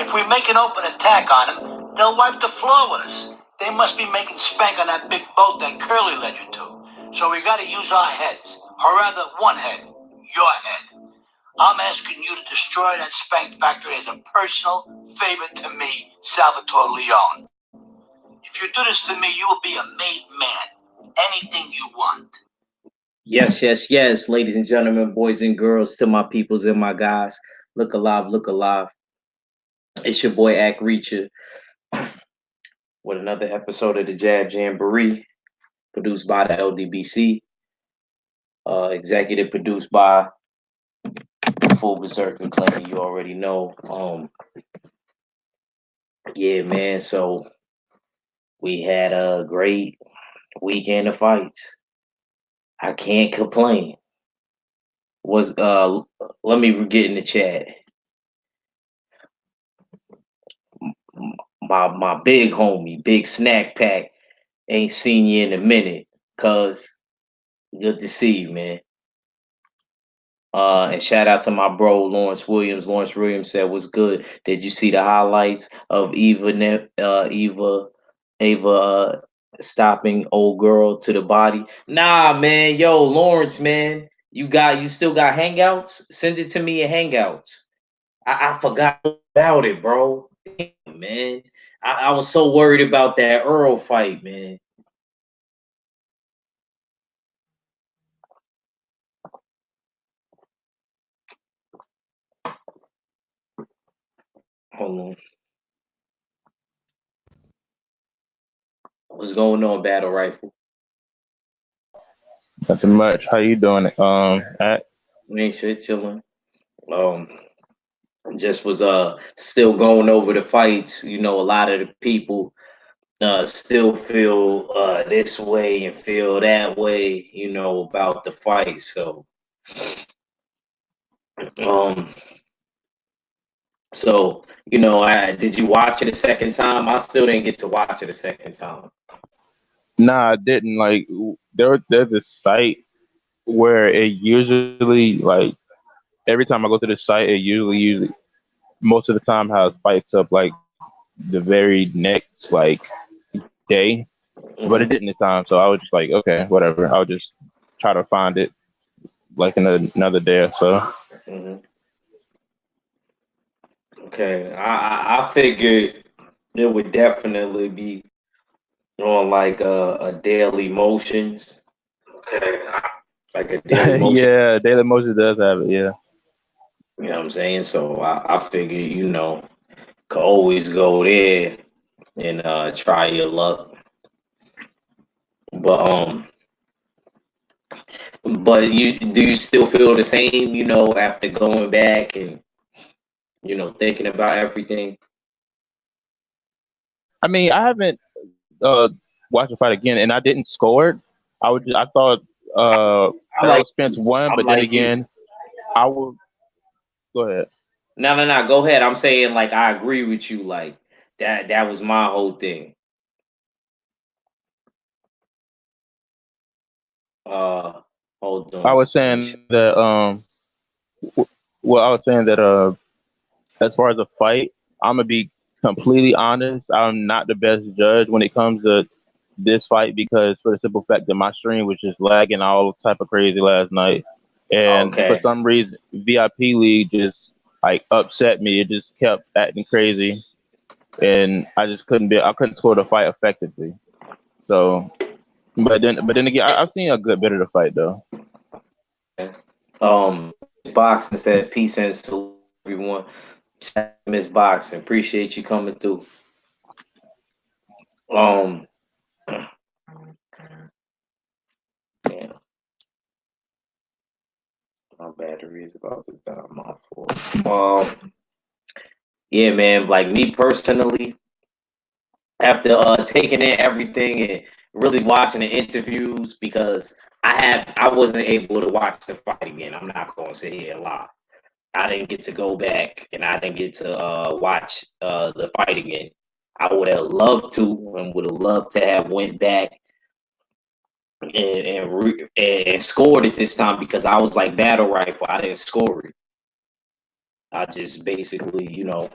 If we make an open attack on them, they'll wipe the floor with us. They must be making spank on that big boat that Curly led you to. So we gotta use our heads. Or rather, one head. Your head. I'm asking you to destroy that spank factory as a personal favor to me, Salvatore Leone. If you do this to me, you will be a made man. Anything you want. Yes, yes, yes, ladies and gentlemen, boys and girls, to my peoples and my guys. Look alive, look alive. It's your boy Ack Reacher with another episode of the Jab Jamboree, produced by the LDBC, executive produced by Full Berserker Claiming. You already know. Yeah, man. So we had a great weekend of fights. I can't complain. Let me get in the chat. My big homie, big snack pack, ain't seen you in a minute. Cuz good to see you, man. And shout out to my bro Lawrence Williams. Lawrence Williams said, "Was good. Did you see the highlights of Ava stopping old girl to the body?" Nah, man. Yo, Lawrence, man, you still got hangouts? Send it to me in hangouts. I forgot about it, bro. Damn, man. I was so worried about that Earl fight, man. Hold on. What's going on, Battle Rifle? Nothing much. How you doing? Ain't shit, chilling. Just was still going over the fights. You know, a lot of the people still feel this way and feel that way, you know, about the fight. So um you know, did you watch it a second time? I still didn't get to watch it a second time. Nah, I didn't. Like there's a site where it usually like every time I go to the site, it usually most of the time has fights up like the very next like day, but it Mm-hmm. didn't this time. So I was just like, okay, whatever. I'll just try to find it like in another day or so. Mm-hmm. Okay, I figured it would definitely be on like a daily motions. Okay, like a daily motion. Yeah, Daily Motion does have it. Yeah. You know what I'm saying? So I figured, you know, could always go there and try your luck. But you still feel the same, you know, after going back and you know thinking about everything? I mean, I haven't watched the fight again, and I didn't score it. I thought I Errol like Spence you. won, I'm but then like you. again, I will go ahead. No, no, no. Go ahead. I'm saying like I agree with you. Like that was my whole thing. Uh, hold I on. was Let me saying show. that well, I was saying that as far as a fight, I'm gonna be completely honest. I'm not the best judge when it comes to this fight because for the simple fact that my stream was just lagging all type of crazy last night, and for Okay. some reason VIP League just like upset me. It just kept acting crazy, and I couldn't score the fight effectively. So, but then again, I've seen a good bit of the fight though. Okay. Miss Boxing said peace and salute everyone. Shout out to Miss Boxing. Appreciate you coming through. Um, yeah, my battery is about to die. My fault. Yeah, man. Like me personally, after taking in everything and really watching the interviews, because I wasn't able to watch the fight again. I'm not gonna sit here and lie. I didn't get to go back and I didn't get to watch the fight again. I would have loved to and would have loved to have went back and scored it this time because I was like battle rifle. I didn't score it. I just basically, you know,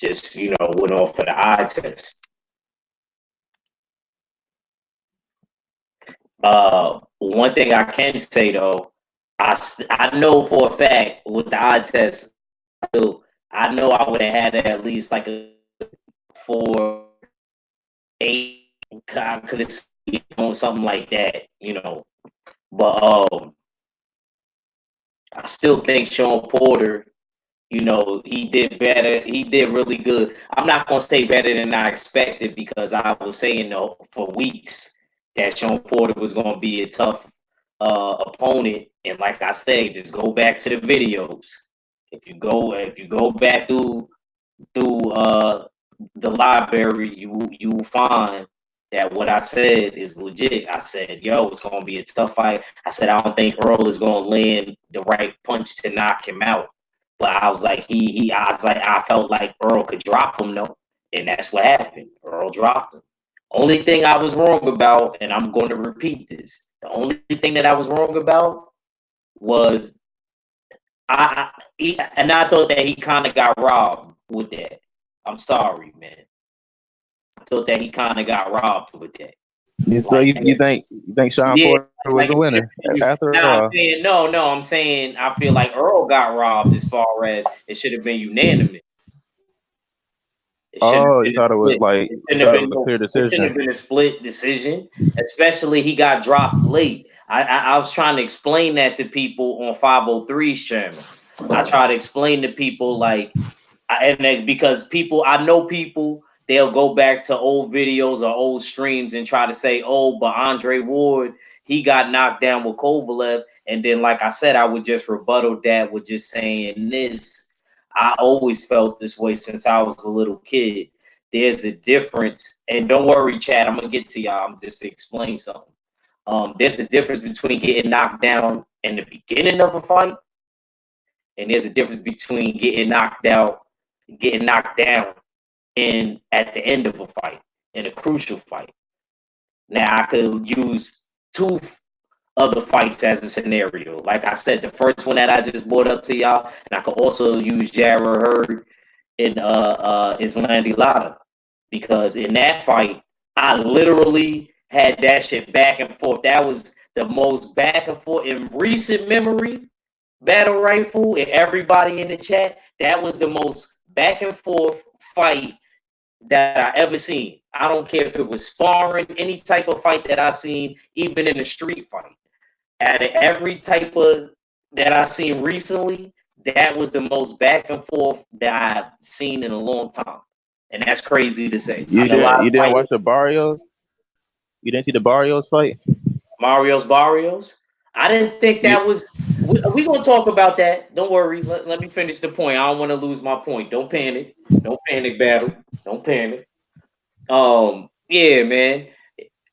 just went off for the eye test. One thing I can say though, I know for a fact with the eye test, I know I would have had at least like a 4.8. I could have on something like that. But I still think Shawn Porter, he did better. He did really good. I'm not gonna say better than I expected because I was saying for weeks that Shawn Porter was gonna be a tough opponent. And like I said, just go back to the videos. If you go back through the library, you will find that what I said is legit. I said, yo, it's gonna be a tough fight. I said I don't think Earl is gonna land the right punch to knock him out. But I was like, I felt like Earl could drop him though. And that's what happened. Earl dropped him. Only thing I was wrong about, and I'm going to repeat this, the only thing that I was wrong about was I thought that he kind of got robbed with that. I'm sorry, man. I thought that he kind of got robbed with that. So Like, you think Shawn yeah, Porter was like the winner after now I'm all? saying no, no. I'm saying I feel like Earl got robbed as far as it should have been unanimous. It shouldn't have Oh, you been a thought it was split. like It you shouldn't have thought it been was a no. clear It shouldn't have decision. been a split decision. Especially he got dropped late. I was trying to explain that to people on 503's channel. I try to explain to people like because I know people, they'll go back to old videos or old streams and try to say, oh, but Andre Ward, he got knocked down with Kovalev. And then, like I said, I would just rebuttal that with just saying this. I always felt this way since I was a little kid. There's a difference. And don't worry, Chad, I'm going to get to y'all. I'm just to explain something. There's a difference between getting knocked down in the beginning of a fight, and there's a difference between getting knocked down in at the end of a fight, in a crucial fight. Now I could use two other fights as a scenario. Like I said, the first one that I just brought up to y'all, and I could also use Jarrah Hurd in Islandi Lada. Because in that fight, I literally had that shit back and forth. That was the most back and forth in recent memory. Battle Rifle and everybody in the chat, that was the most back and forth fight that I ever seen. I don't care if it was sparring, any type of fight that I seen, even in a street fight. Out of every type of that I seen recently, that was the most back and forth that I've seen in a long time. And that's crazy to say. I You know a lot didn't of you didn't fighters, watch the Barrios? You didn't see the Barrios fight? Mario's Barrios. I didn't think Yeah. that was. We gonna talk about that. Don't worry. Let me finish the point. I don't want to lose my point. Don't panic. Don't panic, battle. Don't panic. Yeah, man.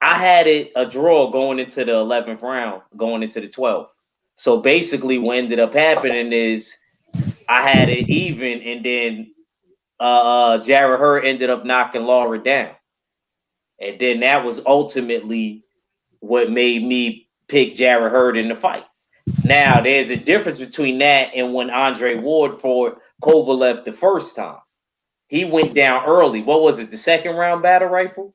I had it a draw going into the 11th round, going into the 12th. So basically, what ended up happening is I had it even, and then Jarrah Hurd ended up knocking Laura down, and then that was ultimately what made me pick Jarrah Hurd in the fight. Now, there's a difference between that and when Andre Ward fought Kovalev the first time. He went down early. What was it? The second round battle rifle?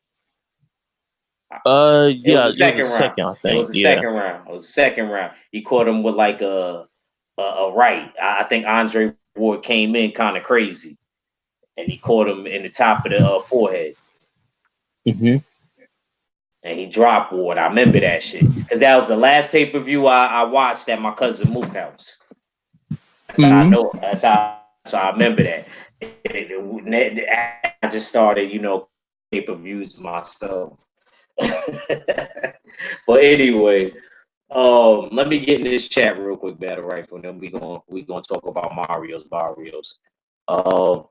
It was Yeah, the it was the second round. second, I It was think. the Yeah. second round. It was the second round. He caught him with like a right. I think Andre Ward came in kind of crazy, and he caught him in the top of the forehead, Hmm. and he dropped Ward. I remember that shit because that was the last pay per view I watched at my cousin Mook house. That's how I Hmm. know. So I remember that. I just started, pay per views myself. But anyway, let me get in this chat real quick, Battle Rifle, and then we gonna talk about Mario's Barrios. Um,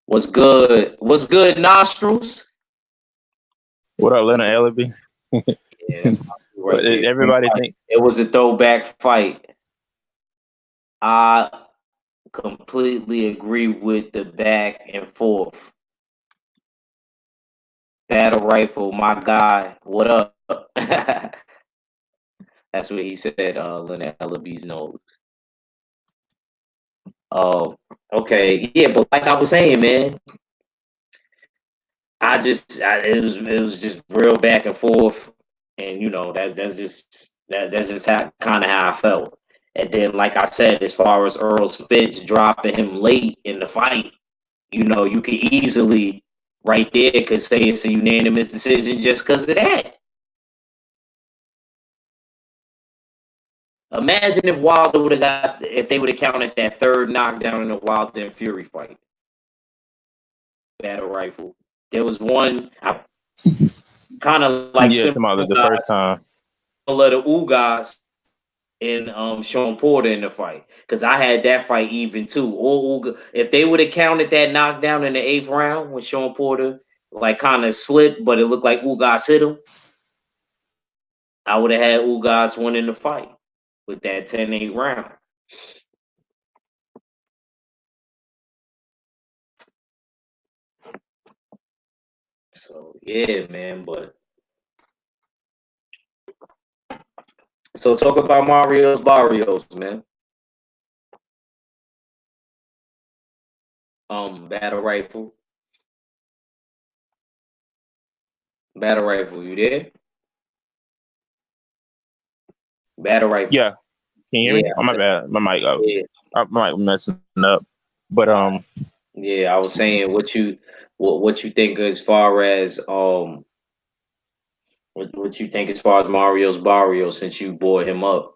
what's good? What's good, Nostrils? What up, Leonard Ellaby? Yeah, that's my dude right there. Great Everybody fight. think It was a throwback fight. I completely agree with the back and forth. Battle Rifle, my guy. What up? That's what he said. Leonard Ellaby's nose. Uh, okay, yeah, but like I was saying, man, it was just real back and forth, and that's just how kind of how I felt. And then, like I said, as far as Earl Spence dropping him late in the fight, you could easily right there could say it's a unanimous decision just because of that. Imagine if Wilder would have got if they would have counted that third knockdown in the Wilder and Fury fight, battle rifle. There was one I kind of like Yeah, similar tomorrow the first time. to Ugas and Shawn Porter in the fight because I had that fight even too. Or if they would have counted that knockdown in the eighth round when Shawn Porter like kind of slipped, but it looked like Ugas hit him, I would have had Ugas winning the fight with that 10-8 round. So yeah, man. But so talk about Mario's Barrios, man. Battle rifle, battle rifle. You there? Battle rifle. Yeah, can you hear me? Yeah, Oh, my bad. yeah, My mic messing up. But yeah. I was saying what you think as far as what you think as far as Mario's Barrios since you brought him up.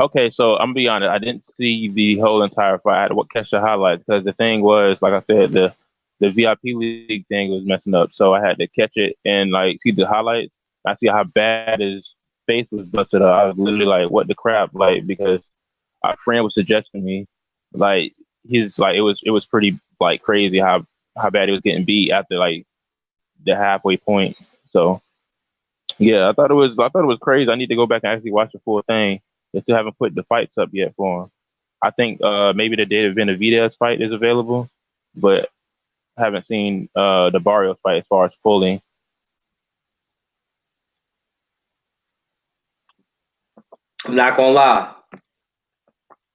okay, so I'm gonna be honest. I didn't see the whole entire fight. I had to catch the highlights because the thing was, like I said, the VIP league thing was messing up. So I had to catch it and like see the highlights. I see how bad his face was busted up. I was literally like, "What the crap?" Like because our friend was suggesting me, like he's like it was pretty like crazy how bad he was getting beat after like the halfway point. So yeah, I thought it was crazy. I need to go back and actually watch the full thing. They still haven't put the fights up yet for him. I think maybe the David Benavidez fight is available, but haven't seen the Barrios fight as far as fully. I'm not gonna lie,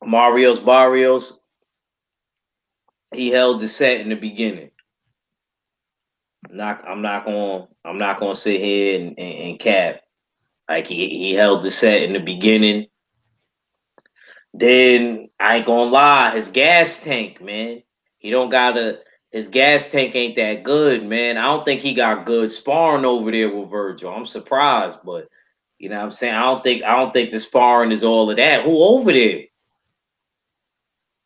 Mario's Barrios. He held the set in the beginning. I'm not gonna sit here and cap. Like he held the set in the beginning. Then I ain't gonna lie, his gas tank, man. He don't got a his gas tank ain't that good, man. I don't think he got good sparring over there with Virgil. I'm surprised, but you know what I'm saying? I don't think the sparring is all of that. Who over there?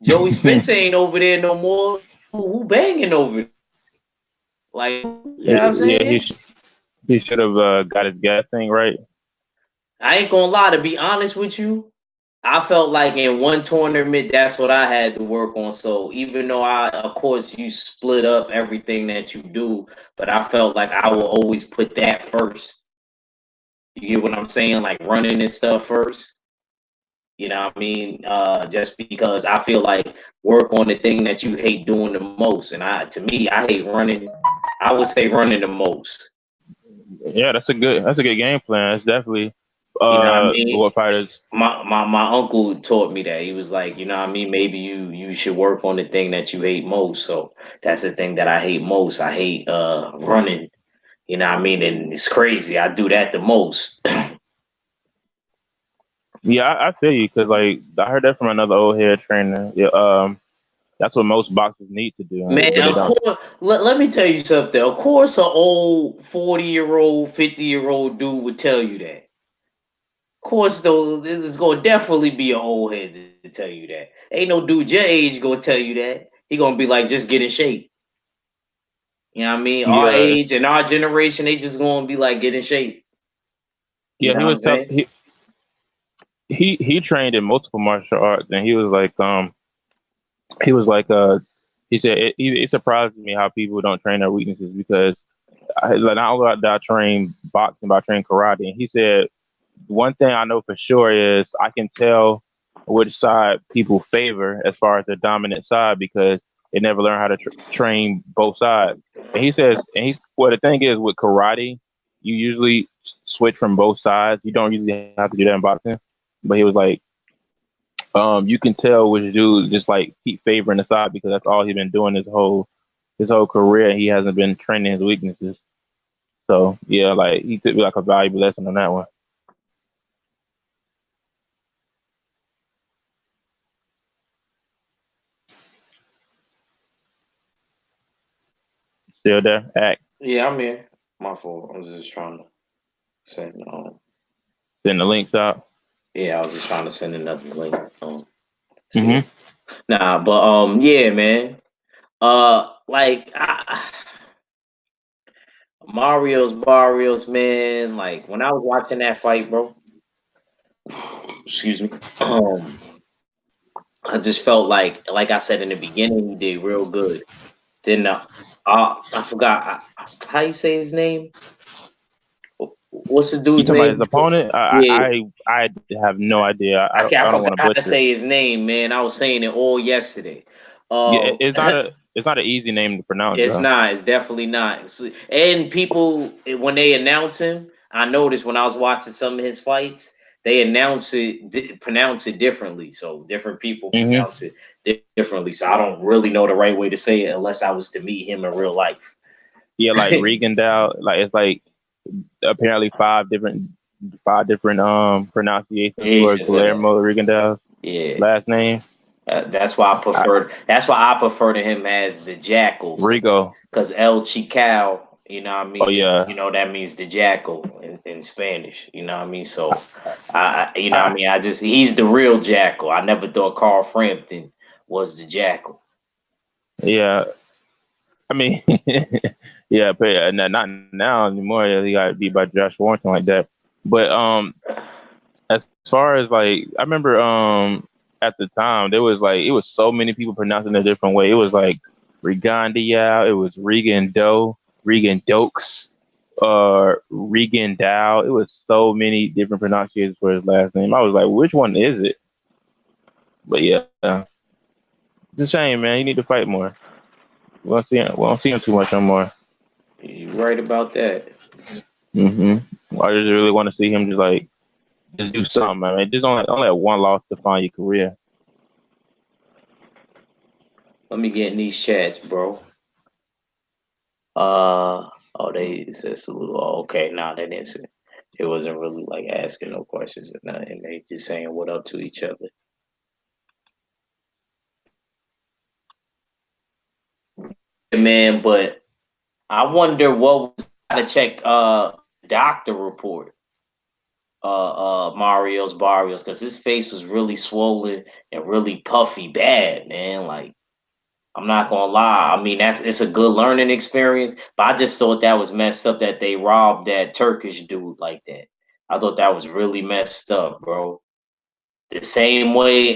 Joey Spencer ain't over there no more. Who banging over there? Like, you know what I'm Yeah, saying? he should have got his gas thing right. I ain't gonna lie, to be honest with you, I felt like in one tournament, that's what I had to work on. So even though of course, you split up everything that you do, but I felt like I will always put that first. You get what I'm saying? Like running and stuff first. You know what I mean? Just because I feel like work on the thing that you hate doing the most. And to me, I hate running. I would say running the most. Yeah, that's a good game plan. It's definitely You know what I mean? what fighters. My uncle taught me that. He was like, you know what I mean? Maybe you should work on the thing that you hate most. So that's the thing that I hate most. I hate running. You know what I mean? And it's crazy. I do that the most. Yeah, I feel you because like I heard that from another old head trainer. Yeah, that's what most boxers need to do, Man, but they of don't. course, let me tell you something. Of course, an old 40-year-old, 50-year-old dude would tell you that. Of course, though, this is going to definitely be an old head to tell you that. Ain't no dude your age going to tell you that. He going to be like, just get in shape. You know what I mean? Our Yeah, age and our generation, they just going to be like, get in shape. You yeah. know He what was I'm tell saying? he trained in multiple martial arts, and he was like he said it surprises me how people don't train their weaknesses because like not only did I train boxing, but I trained karate, and he said one thing I know for sure is I can tell which side people favor as far as the dominant side because they never learn how to train both sides. And he says, and he's well, the thing is with karate, you usually switch from both sides. You don't usually have to do that in boxing. But he was like, You can tell which dude just like keep favoring the side because that's all he's been doing his whole career. He hasn't been training his weaknesses. So yeah, like he took me like a valuable lesson on that one. Still there? Act. Yeah, I'm here. My fault. I was just trying to send. Send the links out. Yeah, I was just trying to send another link. See. Mm-hmm. Nah, but yeah, man. Like Mario's Barrios, man. Like when I was watching that fight, bro. Excuse me. I just felt like I said in the beginning, he did real good. Then I forgot how you say his name. What's the You dude's talking about his name? opponent? Yeah, I have no idea. I I don't forgot want to how to butcher it. say his name, man. I was saying it all yesterday. Yeah, Um, it's not an easy name to pronounce it's though. not. It's definitely not. And people, when they announce him, I noticed when I was watching some of his fights, they pronounce it differently. So different people Hmm. pronounce it differently. So I don't really know the right way to say it unless I was to meet him in real life. Yeah, like Regendow, like it's like apparently five different pronunciations for Asians in it. Guillermo Regendow's Yeah. last name. That's why I I, prefer. That's why I prefer to him as the jackal, Rigo. because El Chical. You know what I Oh mean? yeah. You know that means the jackal in Spanish. You know what I mean? I, So, you know what I I, mean? He's the real jackal. I never thought Carl Frampton was the jackal. yeah. I mean, yeah, but not now anymore. Yeah, he got beat by Josh Warrington like that. But as far as like, I remember at the time there was like it was so many people pronouncing it a different way. It was like Regandia, it was Regan Doe, Regan Dokes, Regan Dow. It was so many different pronunciations for his last name. I was like, which one is it? But yeah, it's a shame, man. You need to fight more. We don't see him too much no more. You right about that. Hmm. I just really want to see him just do something, man. Just only have one loss to find your career. Let me get in these chats, bro. Oh, they said salute. Oh, okay, nah, they didn't say. It wasn't really like asking no questions or nothing. They just saying what up to each other. Man, but I wonder what was to check doctor report Mario's Barrios because his face was really swollen and really puffy bad, man. Like I'm not gonna lie. I mean it's a good learning experience, but I just thought that was messed up that they robbed that Turkish dude like that. I thought that was really messed up, bro. The same way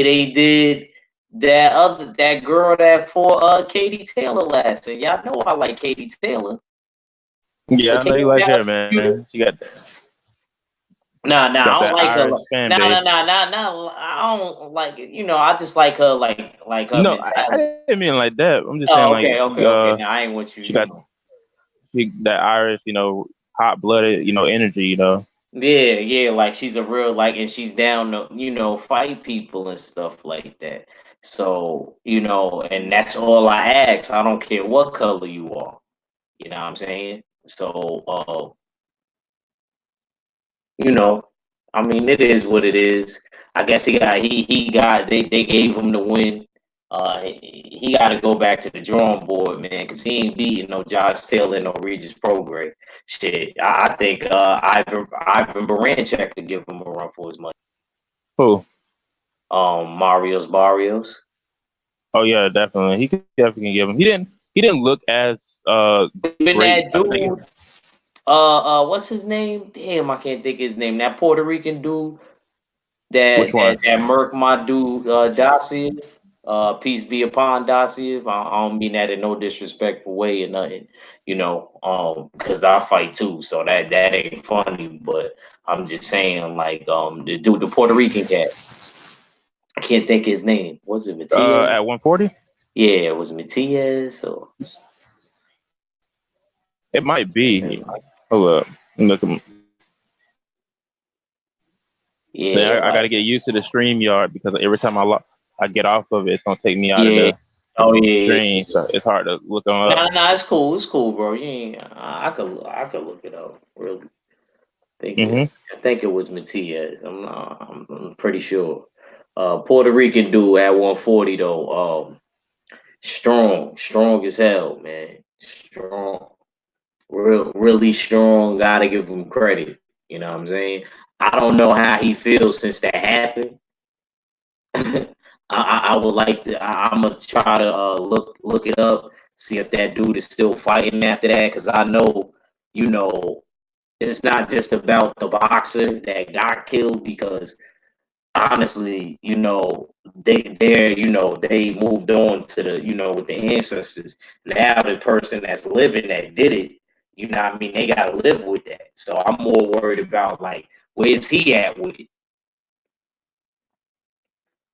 they did that girl that fought Katie Taylor last year. Y'all know I like Katie Taylor. Yeah, But I know can you you like guys her, dispute it? man. She got Nah, I don't that like her. Irish fan Nah, base. nah, nah, nah, nah. I don't like it. I just like her, like her No, I mentality. didn't mean it like that. I'm just saying Oh, like okay, okay, okay. Now I ain't with you. she got that Irish, hot blooded, energy. Yeah, yeah. Like she's a real and she's down to fight people and stuff like that. So and that's all I ask. I don't care what color you are. You know what I'm saying? So, you know, I mean, it is what it is. I guess they gave him the win. He got to go back to the drawing board, man, because he ain't beating no Josh Taylor, no Regis Prograis. Shit, I think Ivan Baranchek could give him a run for his money. Who? Mario's Barrios. Oh yeah, definitely. He could definitely give him. He didn't look as Even great. that I think. dude, what's his name? Damn, I can't think of his name. That Puerto Rican dude Which that one? that that Merc my dude Dacier. Peace be upon Dacier. I don't mean that in no disrespectful way or nothing, because I fight too, so that ain't funny. But I'm just saying, like, the dude, the Puerto Rican cat. I can't think his name. Was it Matias? At 140? Yeah, it was Matias or It might be. Hold up. Look him. yeah. I got to like, get used to the stream yard because every time I get off of it, it's gonna take me out of yeah. the Oh yeah. stream, so it's hard to look on up. Nah, nah, it's cool. It's cool, bro. You ain't. I could look it up. Really, think it. Hmm. I think it was Matias. I'm pretty sure. Puerto Rican dude at 140 though. Strong as hell, man. Strong, really strong. Gotta give him credit. You know what I'm saying? I don't know how he feels since that happened. I would like to. I'm gonna try to look it up, see if that dude is still fighting after that. Because I know, you know, it's not just about the boxer that got killed. Because honestly, they moved on to the with the ancestors. Now the person that's living that did it, you know what I mean, they gotta live with that. So I'm more worried about like where's he at with it?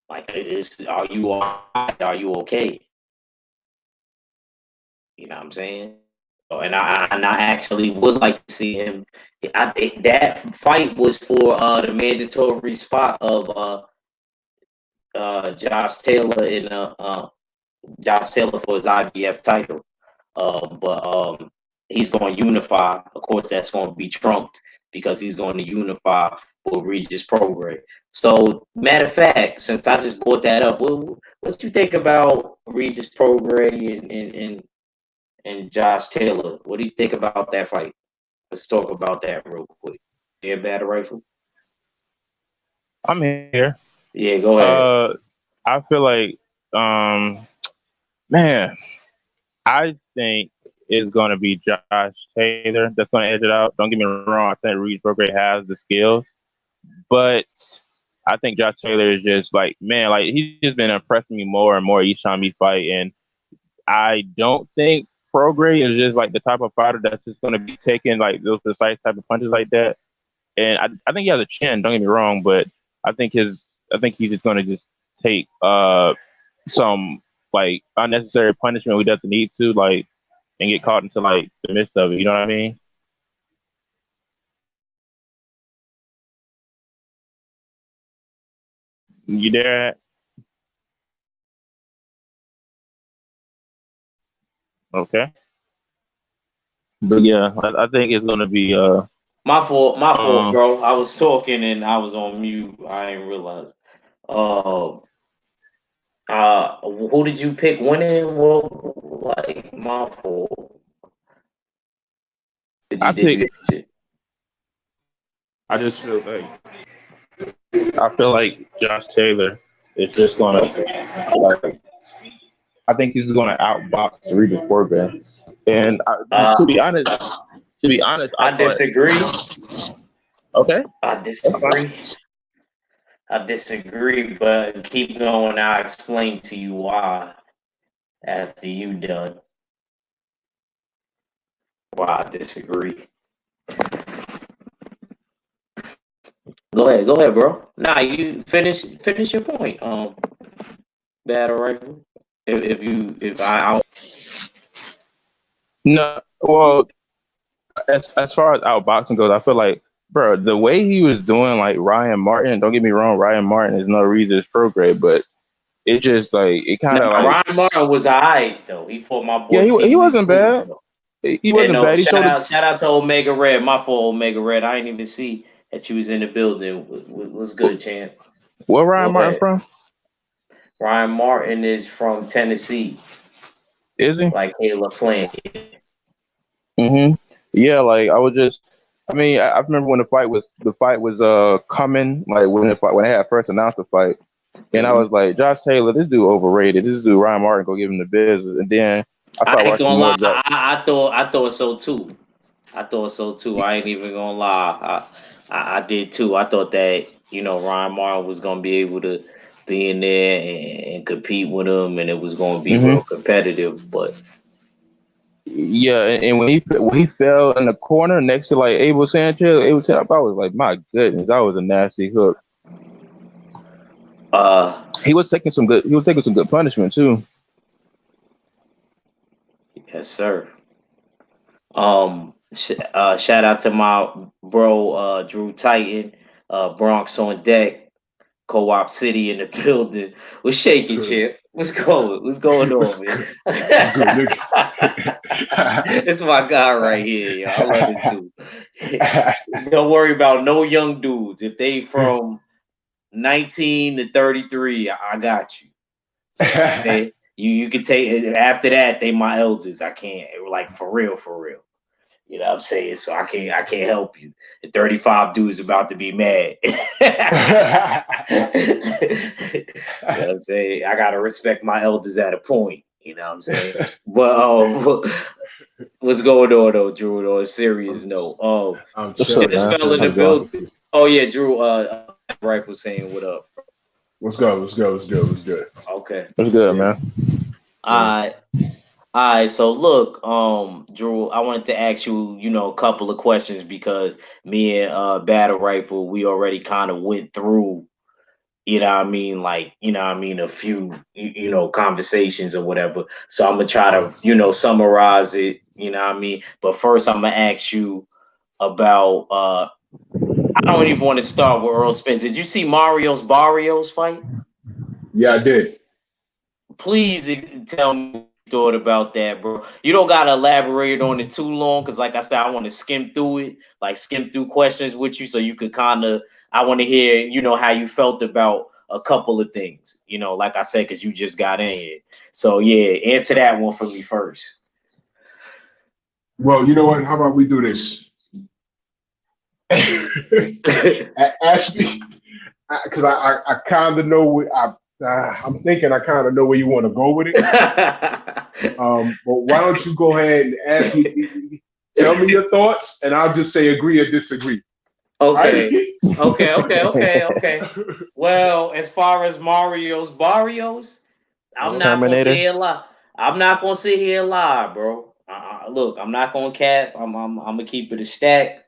Like is are you all right? Are you okay? You know what I'm saying? Oh, and I actually would like to see him. I think that fight was for the mandatory spot of Josh Taylor in Josh Taylor for his IBF title. But he's going to unify. Of course, that's going to be trumped because he's going to unify with Regis Prograis. So, matter of fact, since I just brought that up, what you think about Regis Prograis and Josh Taylor? What do you think about that fight? Let's talk about that real quick. Yeah, battle rifle. I'm here. Yeah, go ahead. Uh, I feel like, um, man, I think it's gonna be Josh Taylor that's gonna edge it out. Don't get me wrong. I think Reed Prograis has the skills, but I think Josh Taylor is just like, man, like he's just been impressing me more and more each time he fight, and I don't think Prograis is just like the type of fighter that's just gonna be taking like those precise type of punches like that. And I think he has a chin. Don't get me wrong, but I think I think he's just gonna just take some like unnecessary punishment we doesn't need to like and get caught into like the midst of it. You know what I mean? You there? Okay. But yeah, I think it's gonna be My fault, um bro. I was talking and I was on mute. I didn't realize. Uh, who did you pick winning? Well, like my fault. I Did pick you get shit? I just feel like I feel like Josh Taylor is just gonna like I think he's gonna outbox Regis Prograis. And Uh, to be honest, I I thought disagree. okay, I that's fine. disagree. I disagree. But keep going. I'll explain to you why after you done. Why I disagree. Go ahead, bro. Nah, you finish your point. Battle rifle. If I No, well, as far as outboxing goes, I feel like, bro, the way he was doing like Ryan Martin. Don't get me wrong, Ryan Martin is no Regis Prograis, but it just like it Now kind of like Ryan Martin was alright though. He fought my yeah, boy Pee he Wee wasn't cool bad. though. He And wasn't bad. He showed it. shout out to Omega Red. My fault, Omega Red. I didn't even see that you was in the building. Was good, champ. Where Go Ryan Martin ahead. from? Ryan Martin is from Tennessee, Is he? like Kayla Flynn. Hmm. Yeah, like I was just. I mean, I remember when the fight was coming, like when they had first announced the fight, and I Hmm. was like, Josh Taylor, this dude overrated. This dude Ryan Martin go give him the business, and then I I started ain't watching gonna more lie. Josh. I thought so too. I thought so too. I ain't even gonna lie. I did too. I thought that Ryan Martin was gonna be able to be in there and compete with him, and it was gonna be Hmm. real competitive. But Yeah, and when he fell in the corner next to like Abel Sanchez, I was like, my goodness, that was a nasty hook. uh, He was taking some good punishment too. yes, sir. Shout out to my bro, Drew Titan, Bronx on deck. Co-op City in the building. What's shaking, Good. Chip? What's going? What's going on, man? What's good, nigga? It's my guy right here, yo. I love this dude. Don't worry about no young dudes. If they from 19 to 33, I got you. Okay? You can take it after that, they my elders. I can't like for real, for real. You know what I'm saying? So I can't help you. The 35 dude is about to be mad. You know what I'm saying? I gotta respect my elders at a point. You know what I'm saying? But what's going on though, Drew? On a serious note. I'm What's up, chilling. This man? fella in How's the it going? building. Oh yeah, Drew, Rifle saying what up. What's good? What's good? What's good? What's good? Okay. What's good, Yeah. man? Alright. All right, so look, Drew, I wanted to ask you, a couple of questions because me and Battle Rifle, we already kind of went through, a few, conversations or whatever. So I'm gonna try to, summarize it, But first, I'm gonna ask you about. I don't even want to start with Errol Spence. Did you see Mario's Barrios fight? Yeah, I did. Please tell me what you thought about that, bro. You don't gotta elaborate on it too long, because like I said, I want to skim through it, like skim through questions with you, so you could kind of. I want to hear, how you felt about a couple of things, like I said, because you just got in here. So yeah, answer that one for me first. Well, you know what? How about we do this? Ask me, because I kind of know what I'm thinking. I kind of know where you want to go with it. But why don't you go ahead and ask me? Tell me your thoughts, and I'll just say agree or disagree. Okay. Right? Okay. Well, as far as Mario's Barrios, I'm not gonna sit Terminator. here and lie. I'm not gonna sit here and lie, bro. Look, I'm not gonna cap. I'm gonna keep it a stack.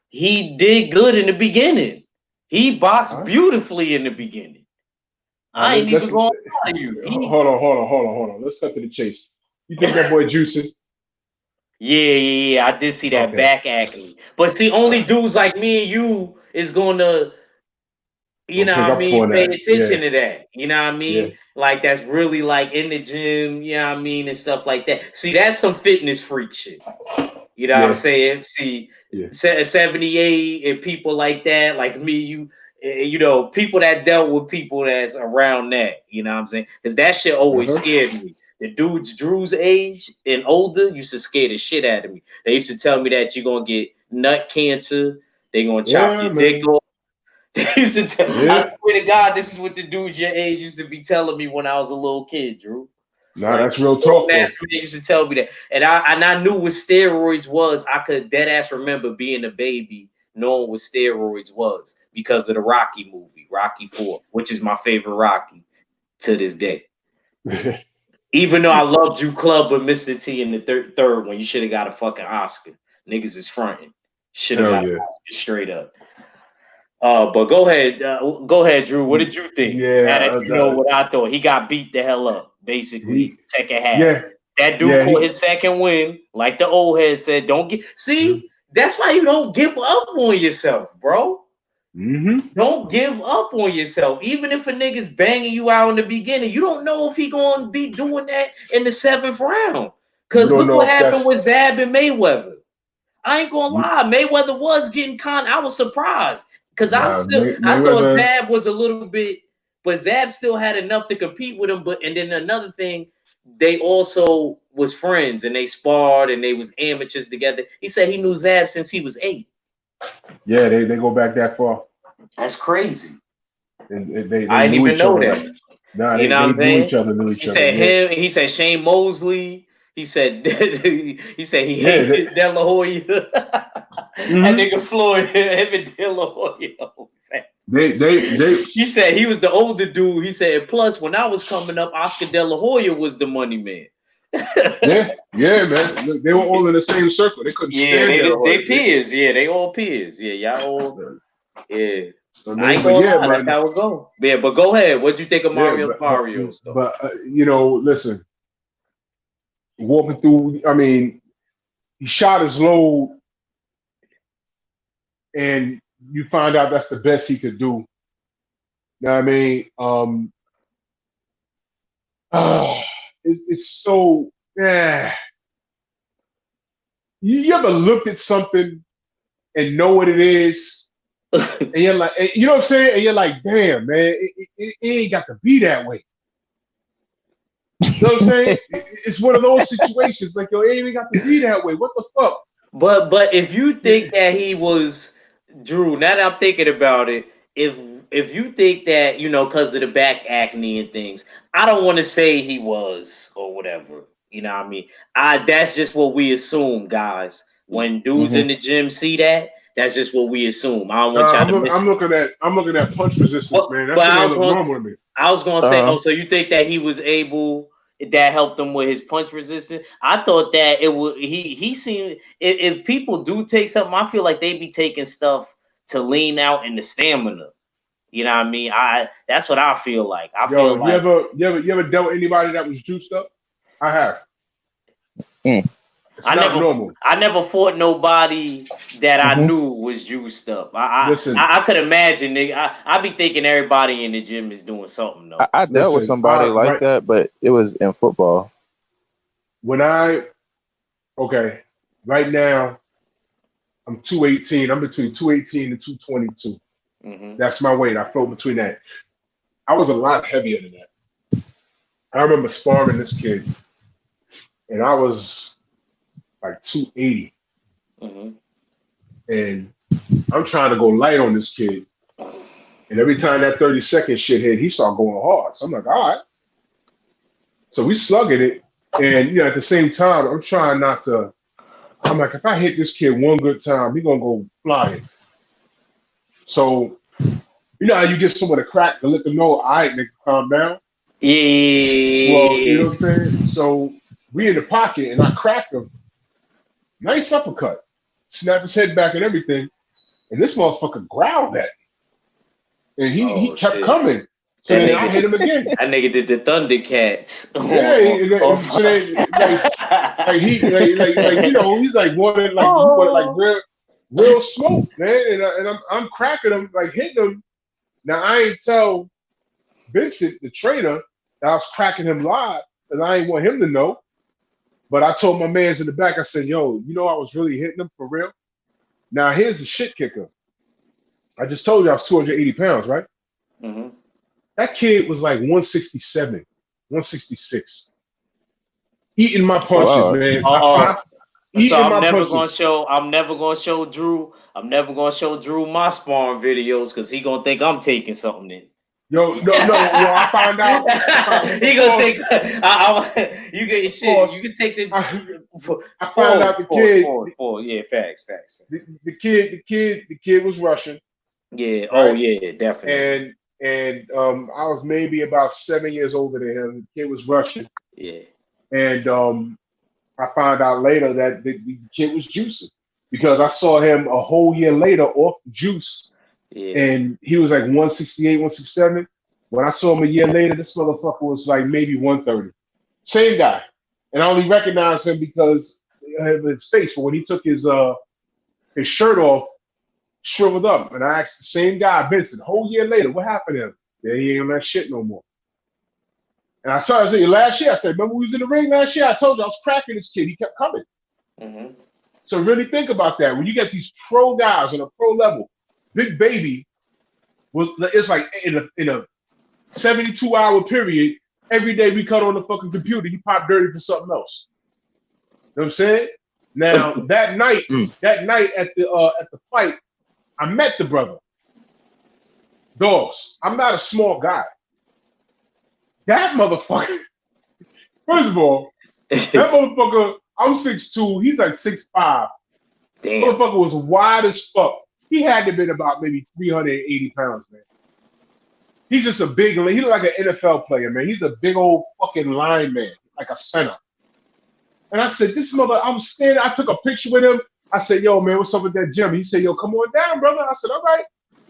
He did good in the beginning. He boxed All beautifully in the beginning. I right, ain't even gonna lie to you. hold on. Let's cut to the chase. You think that boy juicing? Yeah. I did see that Okay. back acne. But see, only dudes like me and you is gonna Don't pick up on pay that. Yeah, attention to that. You know what I yeah. mean? Like that's really like in the gym, and stuff like that. See, that's some fitness freak shit. You know what I'm Yeah, saying? See, yeah. 78 and people like that, like me, people that dealt with people that's around that, you know what I'm saying? Because that shit always Uh-huh. scared me. The dudes Drew's age and older used to scare the shit out of me. They used to tell me that you're gonna get nut cancer, they're gonna chop Yeah, your dick man. off. They used to I Yeah. swear to God, this is what the dudes your age used to be telling me when I was a little kid, Drew. Nah, Like that's real grown talk though. ass man used to tell me that, and I knew what steroids was. I could dead ass remember being a baby, knowing what steroids was because of the Rocky movie, Rocky 4, which is my favorite Rocky to this day. Even though I loved you, Club, but Mr. T in the third one, you should have got a fucking Oscar. Niggas is fronting. Should have Hell got an yeah. Oscar straight up. But go ahead, Drew. What did you think? Now Yeah. that you know what I thought, he got beat the hell up, He. basically, second half. Yeah. That dude Yeah. caught He. his second win, like the old head said. Don't get see. That's why you don't give up on yourself, bro. Mm-hmm. Don't give up on yourself. Even if a nigga's banging you out in the beginning, you don't know if he gonna be doing that in the seventh round. You Cause don't look know what if happened that's. with Zab and Mayweather. I ain't gonna You, lie, Mayweather was getting I was surprised because I thought Mayweather. Zab was a little bit, but Zab still had enough to compete with him. But and then another thing, they also was friends and they sparred and they was amateurs together. He said he knew Zab since he was 8. Yeah, they go back that far, That's crazy. and I they didn't knew even each know other like. that. Nah, You know they what I'm knew saying? each other. Knew He each other. said Yeah. him. He said Shane Mosley. He said he said he Yeah. hated De La Hoya. That Mm-hmm. nigga Floyd, him and De La Hoya. They. He said he was the older dude. He said, plus when I was coming up, Oscar De La Hoya was the money man. Yeah. Yeah, man. Look, they were all in the same circle. They couldn't Yeah, stand that. they peers. Yeah, they all peers. Yeah, y'all all. Yeah, I I mean, ain't but gonna yeah, lie. That's man. how it go. Yeah, but go ahead. What'd you think of Yeah, Mario's though? listen, walking through. I mean, he shot his load, and you find out that's the best he could do. You know what I mean? It's so yeah. You ever looked at something and know what it is, and you're like, you know what I'm saying? And you're like, damn, man, it ain't got to be that way. You know what I'm saying? It's one of those situations. Like, yo, it ain't got to be that way. What the fuck? But if you think that he was Drew, now that I'm thinking about it, if you think that because of the back acne and things, I don't want to say he was or whatever. You know what I mean? That's just what we assume, guys. When dudes in the gym see that, that's just what we assume. I don't want y'all to miss. I'm looking at punch resistance, man. That But shit don't look normal to me. I was gonna say, so you think that he was able? That helped him with his punch resistance. I thought that it would. He seemed. If people do take something, I feel like they be taking stuff to lean out in the stamina. You know what I mean? That's what I feel like. Feel like you ever dealt with anybody that was juiced up? I have. It's not normal. I never fought nobody that I knew was juiced up. I could imagine, nigga. I be thinking everybody in the gym is doing something though. I dealt with somebody like that, but it was in football. Right now, I'm 218. I'm between 218 and 222. That's my weight. I float between that. I was a lot heavier than that. I remember sparring this kid, and I was like 280. And I'm trying to go light on this kid. And every time that 30-second shit hit, he started going hard. So I'm like, all right. So we slugging it. And at the same time, I'm trying not to. I'm like, if I hit this kid one good time, he's gonna go flying. So how you give someone a crack to let them know, all right, nigga, calm down. Yeah. Well, you know what I'm saying? So we in the pocket and I cracked him. Nice uppercut. Snapped his head back and everything. And this motherfucker growled at me. And he kept coming. So then I hit him again. That nigga did the Thundercats. He's like wanted real smoke, man. And I'm cracking him, like hitting him. Now I ain't tell Vincent, the trainer, that I was cracking him live, and I ain't want him to know. But I told my mans in the back, I said, yo, I was really hitting him for real. Now here's the shit kicker. I just told you I was 280 pounds, right? That kid was like 167, 166. Eating my punches, man. So I'm never gonna show Drew. I'm never gonna show Drew my sparring videos because he gonna think I'm taking something in. No. I find out. He gonna think you get shit. You can take the. I found out the kid. Yeah, facts. The kid was Russian. Yeah. Right? Oh yeah, definitely. And I was maybe about 7 years older than him. The kid was Russian. Yeah. And I found out later that the kid was juicing because I saw him a whole year later off juice. Yeah. And he was like 168, 167. When I saw him a year later, this motherfucker was like maybe 130. Same guy. And I only recognized him because of his face. But when he took his shirt off, shriveled up. And I asked the same guy, Vincent, a whole year later, what happened to him? Yeah, he ain't on that shit no more. And I said last year, I said, remember we was in the ring last year? I told you I was cracking this kid. He kept coming. So really think about that. When you get these pro guys on a pro level, Big Baby it's like in a 72-hour period, every day we cut on the fucking computer, he popped dirty for something else. You know what I'm saying? Now that night at the fight, I met the brother. Dogs, I'm not a small guy. That motherfucker, first of all, that motherfucker, I'm 6'2", he's like 6'5". Damn. Motherfucker was wide as fuck. He had to have been about maybe 380 pounds, man. He's just a big, he look like an NFL player, man. He's a big old fucking lineman, like a center. And I said, I'm standing, I took a picture with him. I said, yo, man, what's up with that gym? He said, yo, come on down, brother. I said, all right.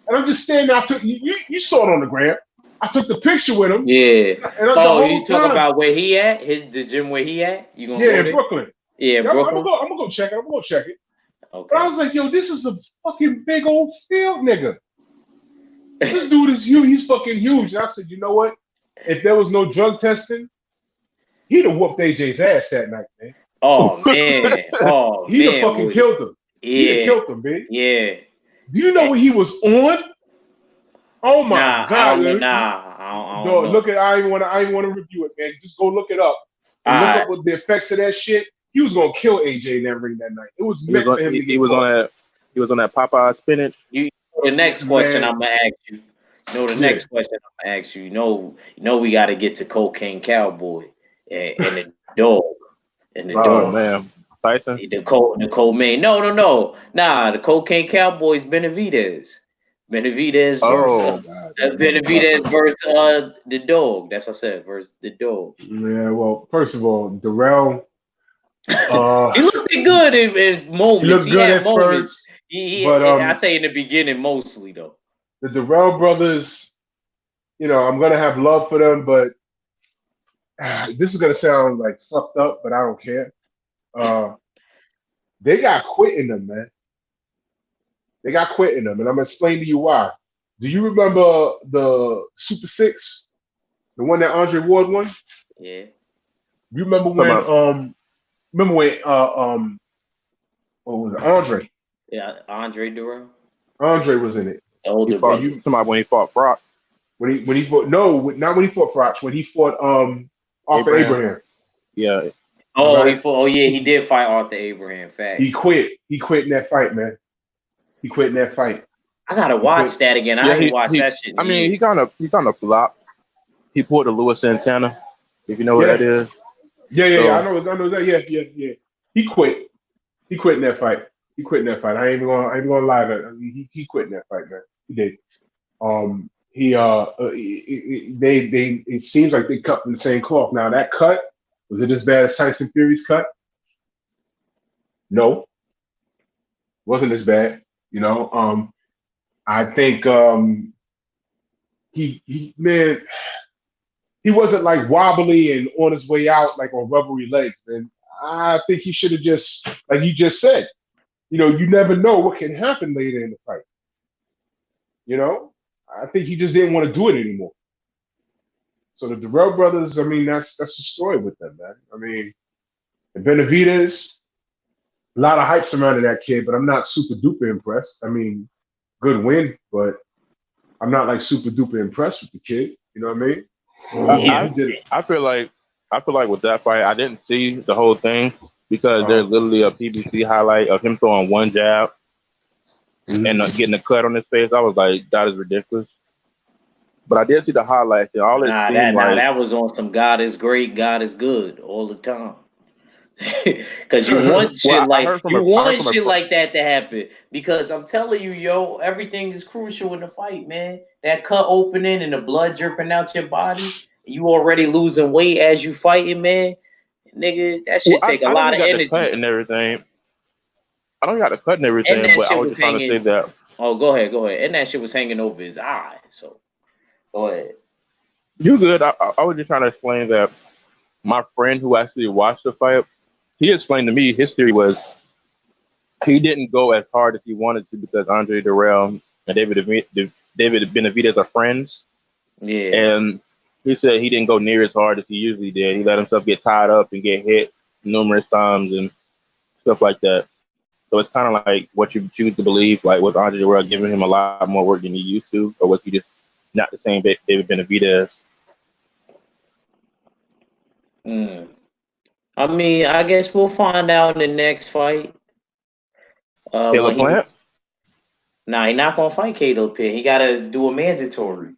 And I'm just standing there. I took, you saw it on the gram. I took the picture with him. Yeah. You talk about where he at? The gym where he at? You gonna go in Brooklyn. Yeah, Brooklyn. I'm gonna go check it. Okay. But I was like, yo, this is a fucking big old field, nigga. This dude is huge. He's fucking huge. And I said, you know what? If there was no drug testing, he'd have whooped AJ's ass that night, man. Oh man, He'd have fucking would killed him. He'd have yeah, killed him, man. yeah. Do you know what he was on? Oh my Nah, I god! don't know. Nah, I don't Dog, know. look at. I ain't want to review it, man. Just go look it up and All look right. up what the effects of that shit. He was gonna kill AJ in that ring that night. It was meant for him to get he was caught. on that. He was on that Popeye spinach. You know the next question Man, I'm gonna ask you. The yeah. next question I'm gonna ask you. We got to get to Cocaine Cowboy and the dog and the Oh dog. man, Tyson. The co-main. No. Nah, the Cocaine Cowboys Benavidez. Benavidez Oh, God, that Benavidez motherfucker. versus the dog. That's what I said. Versus the dog. Yeah. Well, first of all, Darrell. He looked good in his He moments. looked He good had at moments. first, He but I say in the beginning mostly though. the Darrell brothers. I'm gonna have love for them, but this is gonna sound like fucked up, but I don't care. Uh, they got quit in them, man. They got quit in them, and I'm gonna explain to you why. Do you remember the Super Six, the one that Andre Ward won? Yeah. You remember come when on. what was it? Andre? Yeah, Andre Durrell. Andre was in it. The He older fought. brother. You Come on, when he fought Brock. when he fought not when he fought Froch, when he fought Arthur Abraham. Yeah. All Oh, right. he did fight Arthur Abraham. He Facts. quit. He quit in that fight, man. He quit in that fight. I gotta He watch quit. that again. Yeah. I ain't watched that shit in I mean, years. he kind of flopped. He pulled the Louis Santana, if you know what that Yeah. is. Yeah. I So know that. Yeah. He quit. He quit in that fight. He quit in that fight. I ain't gonna lie. He quit in that fight, man. He did. They it seems like they cut from the same cloth. Now that cut, was it as bad as Tyson Fury's cut? No, wasn't as bad. I think man, he wasn't like wobbly and on his way out like on rubbery legs, man. I think he should have just, like you just said, you never know what can happen later in the fight. I think he just didn't want to do it anymore. So the Darrell brothers, I mean, that's the story with them, man. I mean, and Benavidez, a lot of hype surrounding that kid, but I'm not super duper impressed. I mean, good win, but I'm not like super duper impressed with the kid. You know what I mean? Yeah. He did it. I feel like with that fight, I didn't see the whole thing because there's literally a PBC highlight of him throwing one jab and getting a cut on his face. I was like, that is ridiculous. But I did see the highlights, and all it seemed like that was on some God is great, God is good all the time. Because you want shit I heard from like that to happen. Because I'm telling you, yo, everything is crucial in the fight, man. That cut opening and the blood dripping out your body, you already losing weight as you fighting, man. Nigga, that shit take a I lot didn't of got energy. the cut and everything. I don't got the cut and everything, And that but I shit was was just trying to say hanging. that. Oh, go ahead. And that shit was hanging over his eye. So go ahead. You good? I was just trying to explain that my friend who actually watched the fight, he explained to me his theory was he didn't go as hard as he wanted to because Andre Durrell and David Benavidez are friends, Yeah. and he said he didn't go near as hard as he usually did. He let himself get tied up and get hit numerous times and stuff like that. So it's kind of like what you choose to believe. Like, was Andre Durrell giving him a lot more work than he used to, or was he just not the same David Benavidez? I mean, I guess we'll find out in the next fight. Caleb Plant? Nah, he's not gonna fight Caleb Plant. He gotta do a mandatory.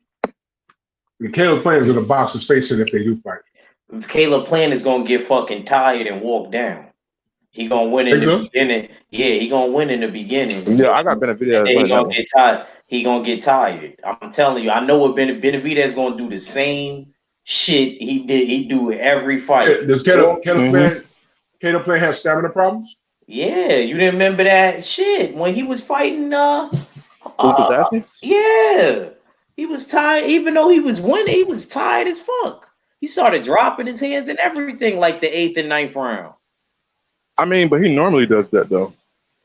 The Caleb Plant is going to box his face in if they do fight. Caleb Plant is gonna get fucking tired and walk down. He gonna win in the beginning. Yeah, he gonna win in the beginning. Yeah, I got Benavidez. He gonna get tired. He gonna get tired. I'm telling you, I know what Benavidez gonna do the same shit he did. He do it every fight. Does Caleb Plant have stamina problems? Yeah, you didn't remember that shit when he was fighting. Yeah, he was tired. Even though he was winning, he was tired as fuck. He started dropping his hands and everything like the 8th and 9th round. I mean, but he normally does that though.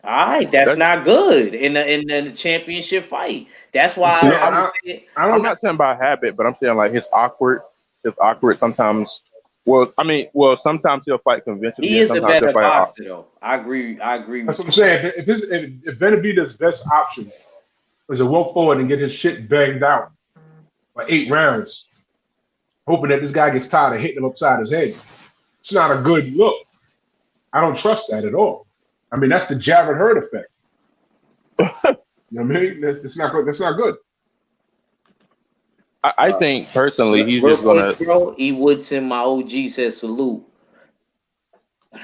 All right, that's not good in the championship fight. That's why See, No, I'm saying, I'm not saying about habit, but I'm saying like his awkward sometimes. Well, sometimes he'll fight conventionally, he and is a sometimes he'll better fight. boxer though. I agree. I agree that's with what I'm you. saying. If Benavidez's best option is to walk forward and get his shit banged out for 8 rounds, hoping that this guy gets tired of hitting him upside his head, it's not a good look. I don't trust that at all. I mean, that's the Jared Hurd effect. You know what I mean? That's not good. That's not good. I think personally, he's Real just gonna. quick, bro. E Woodson, my OG, says salute. All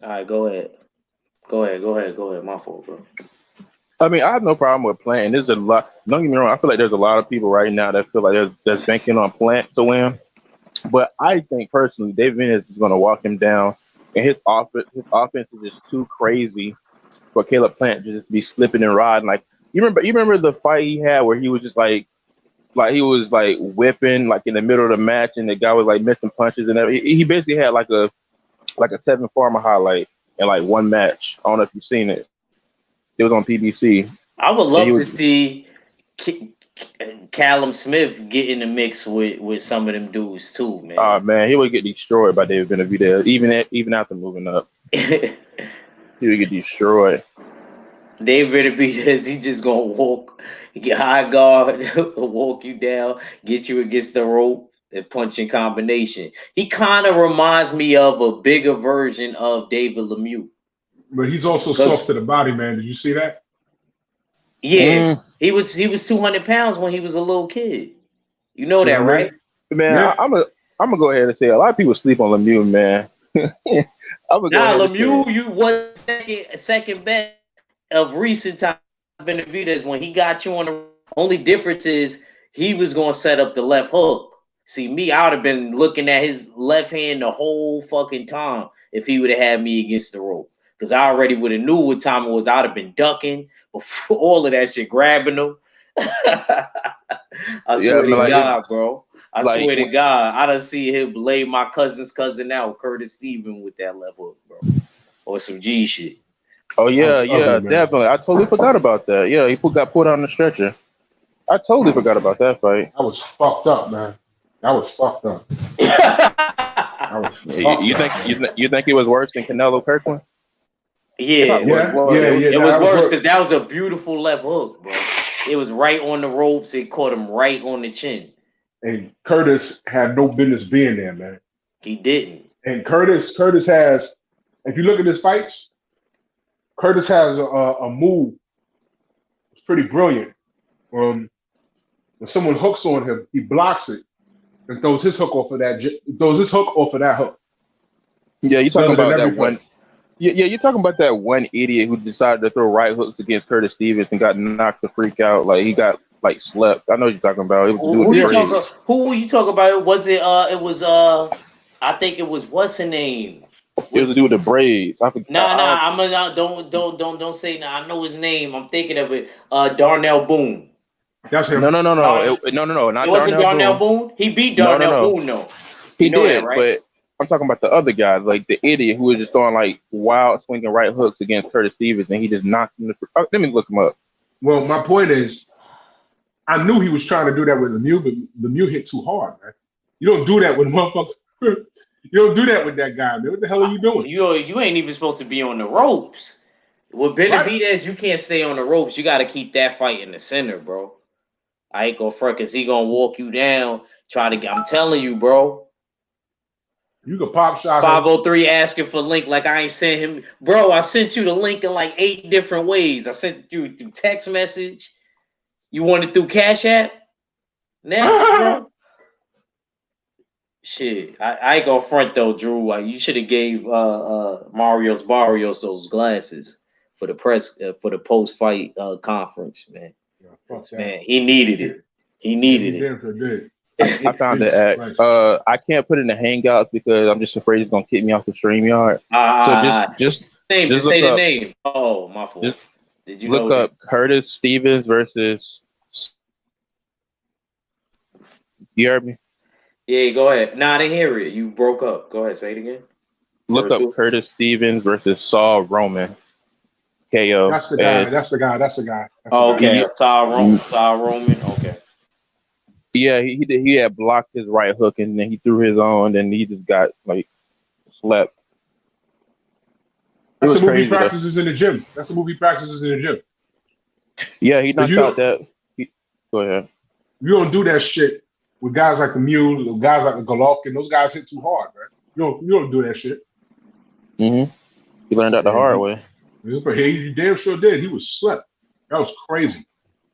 right, go ahead. Go ahead. My fault, bro. I mean, I have no problem with Plant. There's a lot. Don't get me wrong. I feel like there's a lot of people right now that feel like that's banking on Plant to win. But I think personally, David Venus is going to walk him down, and his offense is just too crazy for Caleb Plant to just be slipping and riding. Like you remember the fight he had where he was just like he was like whipping like in the middle of the match, and the guy was like missing punches and everything. He basically had like a Tevin Farmer highlight in like one match. I don't know if you've seen it. It was on PBC, I would and he love was. to see Callum Smith get in the mix with some of them dudes too, man. Man, he would get destroyed by David Benavidez, even after moving up. He would get destroyed. David Benavidez, he just gonna walk, get high guard, walk you down, get you against the rope, and punch in combination. He kind of reminds me of a bigger version of David Lemieux. But he's also Cause soft to the body, man. Did you see that? yeah, Mm, he was 200 pounds when he was a little kid. You know See that, what I right? mean? man, Yeah. I'm gonna go ahead and say a lot of people sleep on Lemieux, man. I'm gonna go Nah, ahead and say Lemieux, it. you was second best of recent times. Benavidez when he got you on the only difference is he was gonna set up the left hook. See me, I would have been looking at his left hand the whole fucking time if he would have had me against the ropes. Because I already would have knew what time it was. I'd have been ducking before all of that shit, grabbing him. I Yeah, I swear mean, to like God, bro. I like swear to God, I done see him lay my cousin's cousin out, Curtis Steven, with that left hook, bro. Or some G shit. oh That yeah, was ugly, yeah, man. definitely. I totally forgot about that. Yeah, got put on the stretcher. I totally forgot about that fight. That was fucked up, man. That was fucked up. That was Yeah, fucked up, man. you think it was worse than Canelo Kirkland? It Yeah, probably it was was. Yeah, worse. yeah, yeah. It Nah, was that was worse work. because that was a beautiful left hook, bro. It was right on the ropes. It caught him right on the chin. And Curtis had no business being there, man. He didn't. And Curtis has, if you look at his fights, Curtis has a move. It's pretty brilliant. When someone hooks on him, he blocks it and throws his hook off of that hook. Yeah, you talking Does it in about every that fight. one? Yeah, you're talking about that one idiot who decided to throw right hooks against Curtis Stevens and got knocked the freak out. Like he got like slept. I know what you're talking about. It was the dude with Who the you Yeah, talking? braids. Who you talking about? Was it? It was. I think it was. What's her name? It was What? the dude with the braids. I forgot. Nah, nah. I'm gonna don't say. Nah, I know his name. I'm thinking of it. Darnell Boone. that's No, him. no, no, no. No, No, it not wasn't Darnell Darnell Boone. Boone. He beat No, no, Darnell no. Boone though. He You know that, did, right? but I'm talking about the other guy, like the idiot who was just throwing like wild swinging right hooks against Curtis Stevens, and he just knocked him. Let me look him up. Well, my point is, I knew he was trying to do that with Lemieux, but Lemieux hit too hard, man. You don't do that with motherfucker. You don't do that with that guy, man. What the hell are you doing? You ain't even supposed to be on the ropes. With Right? Benavidez, you can't stay on the ropes. You got to keep that fight in the center, bro. I ain't gonna front because he gonna walk you down. Try to get. I'm telling you, bro. You could pop shot him. 503 asking for link like I ain't sent him, bro. I sent you the link in like 8 different ways. I sent you through text message. You want it through Cash App next, bro? Shit, I ain't gonna front though, Drew. You should have gave Mario's Barrios those glasses for the press for the post fight conference, man. Yeah, fuck 'Cause, that. man, he needed it. He Yeah, he needed damn sure did. I found the Jesus act. Christ. I can't put it in the Hangouts because I'm just afraid it's gonna kick me off the StreamYard. So Name, just just say look the up name. Oh, my fault. just Did you look know that? up Curtis Stevens versus. You heard me? Yeah, go ahead. Nah, I didn't hear it. You broke up. Go ahead, say it again. Look Verse up who? Curtis Stevens versus Saul Roman. KO. That's the guy. That's the guy. That's the guy. That's the Oh, guy. okay, He, Saw Roman. Okay. yeah, he had blocked his right hook and then he threw his own, and he just got like slept. It That's was the movie crazy though. practices in the gym. That's the movie practices in the gym. Yeah, he But knocked out that. Go ahead. you don't do that shit with guys like the Mule, or guys like the Golovkin. Those guys hit too hard, man. You don't do that shit. He learned that the And hard way. he damn sure did. He was slept. That was crazy.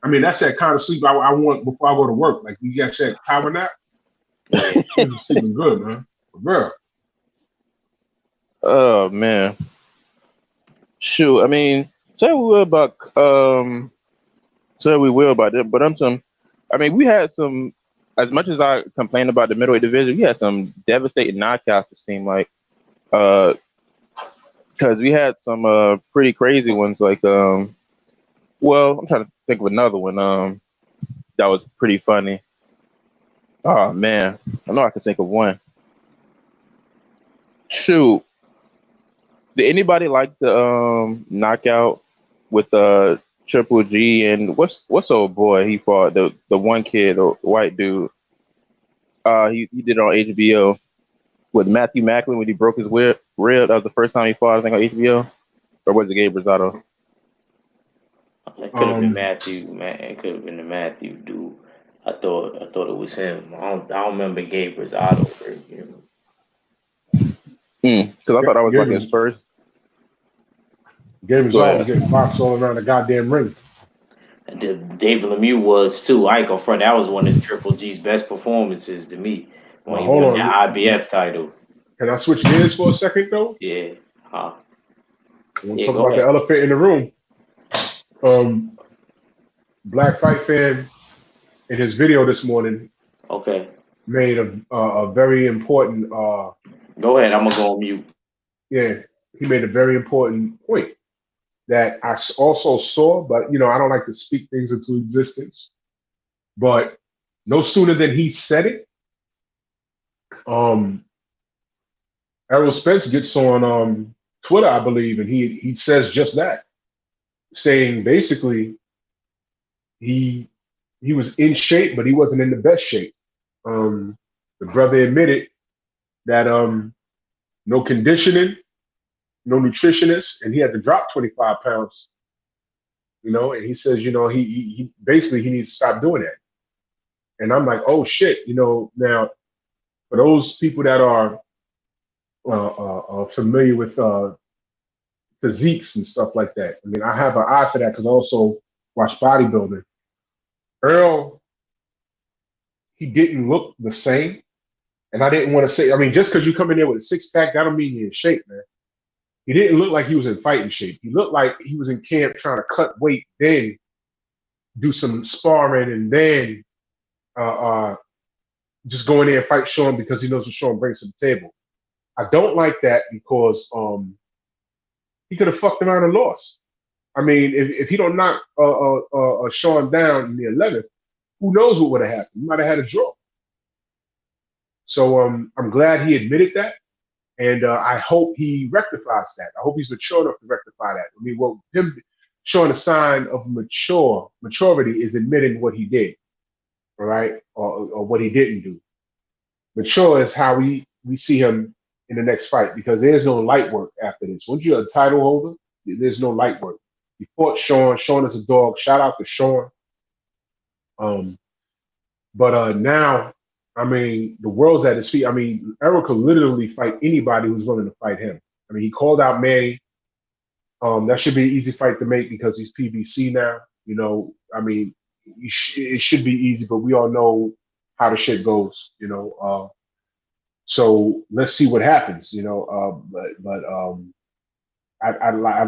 I mean, that's that kind of sleep I want before I go to work. Like you got that power nap. You was sleeping good, man. For real. Oh man, shoot. I mean, say we will about it, but I mean, we had some. As much as I complained about the middleweight division, we had some devastating knockouts. It seemed like, because we had some pretty crazy ones. Like, well, I'm trying to think of another one. That was pretty funny. Oh man, I know I can think of one. Shoot, did anybody like the knockout with Triple G and what's old boy he fought, the one kid, the white dude. He did it on HBO with Matthew Macklin when he broke his rib. That was the first time he fought, I think, on HBO. Or was it Gabe Rosado? It could have been Matthew. It could have been the Matthew dude. I thought it was him. I don't remember Gabe Rosado. Because I thought that was like his first. Gabe Rosado was getting boxed all around the goddamn ring. David Lemieux was too. I ain't gonna front. That was one of Triple G's best performances to me when he won the IBF title. Can I switch gears for a second though? Yeah. We'll talk about the elephant in the room. Black Fight Fan in his video this morning. Okay. Made a very important. Go ahead. I'm gonna go on mute. Yeah, he made a very important point that I also saw, but I don't like to speak things into existence. But no sooner than he said it, Errol Spence gets on Twitter, I believe, and he says just that, saying basically he was in shape, but he wasn't in the best shape. The brother admitted that no conditioning, no nutritionist, and he had to drop 25 pounds. And he says, he basically he needs to stop doing that. And I'm like, oh shit, now for those people that are familiar with physiques and stuff like that. I mean, I have an eye for that because I also watch bodybuilding. Earl, he didn't look the same. And I didn't want to say, I mean, just because you come in there with a six-pack, that don't mean you're in shape, man. He didn't look like he was in fighting shape. He looked like he was in camp trying to cut weight, then do some sparring, and then just go in there and fight Shawn because he knows what Shawn brings to the table. I don't like that because he could have fucked around and lost. I mean, if he don't knock Shawn down in the 11th, who knows what would have happened? He might have had a draw. So I'm glad he admitted that, and I hope he rectifies that. I hope he's mature enough to rectify that. I mean, him showing a sign of maturity is admitting what he did, all right, or what he didn't do. Mature is how we see him in the next fight because there's no light work after this. Once you're a title holder, there's no light work. He fought Shawn. Shawn is a dog. Shout out to Shawn. But now, I mean, the world's at his feet. I mean, Errol could literally fight anybody who's willing to fight him. I mean, he called out Manny. That should be an easy fight to make because he's PBC now. I mean, it should be easy, but we all know how the shit goes. So let's see what happens. I'd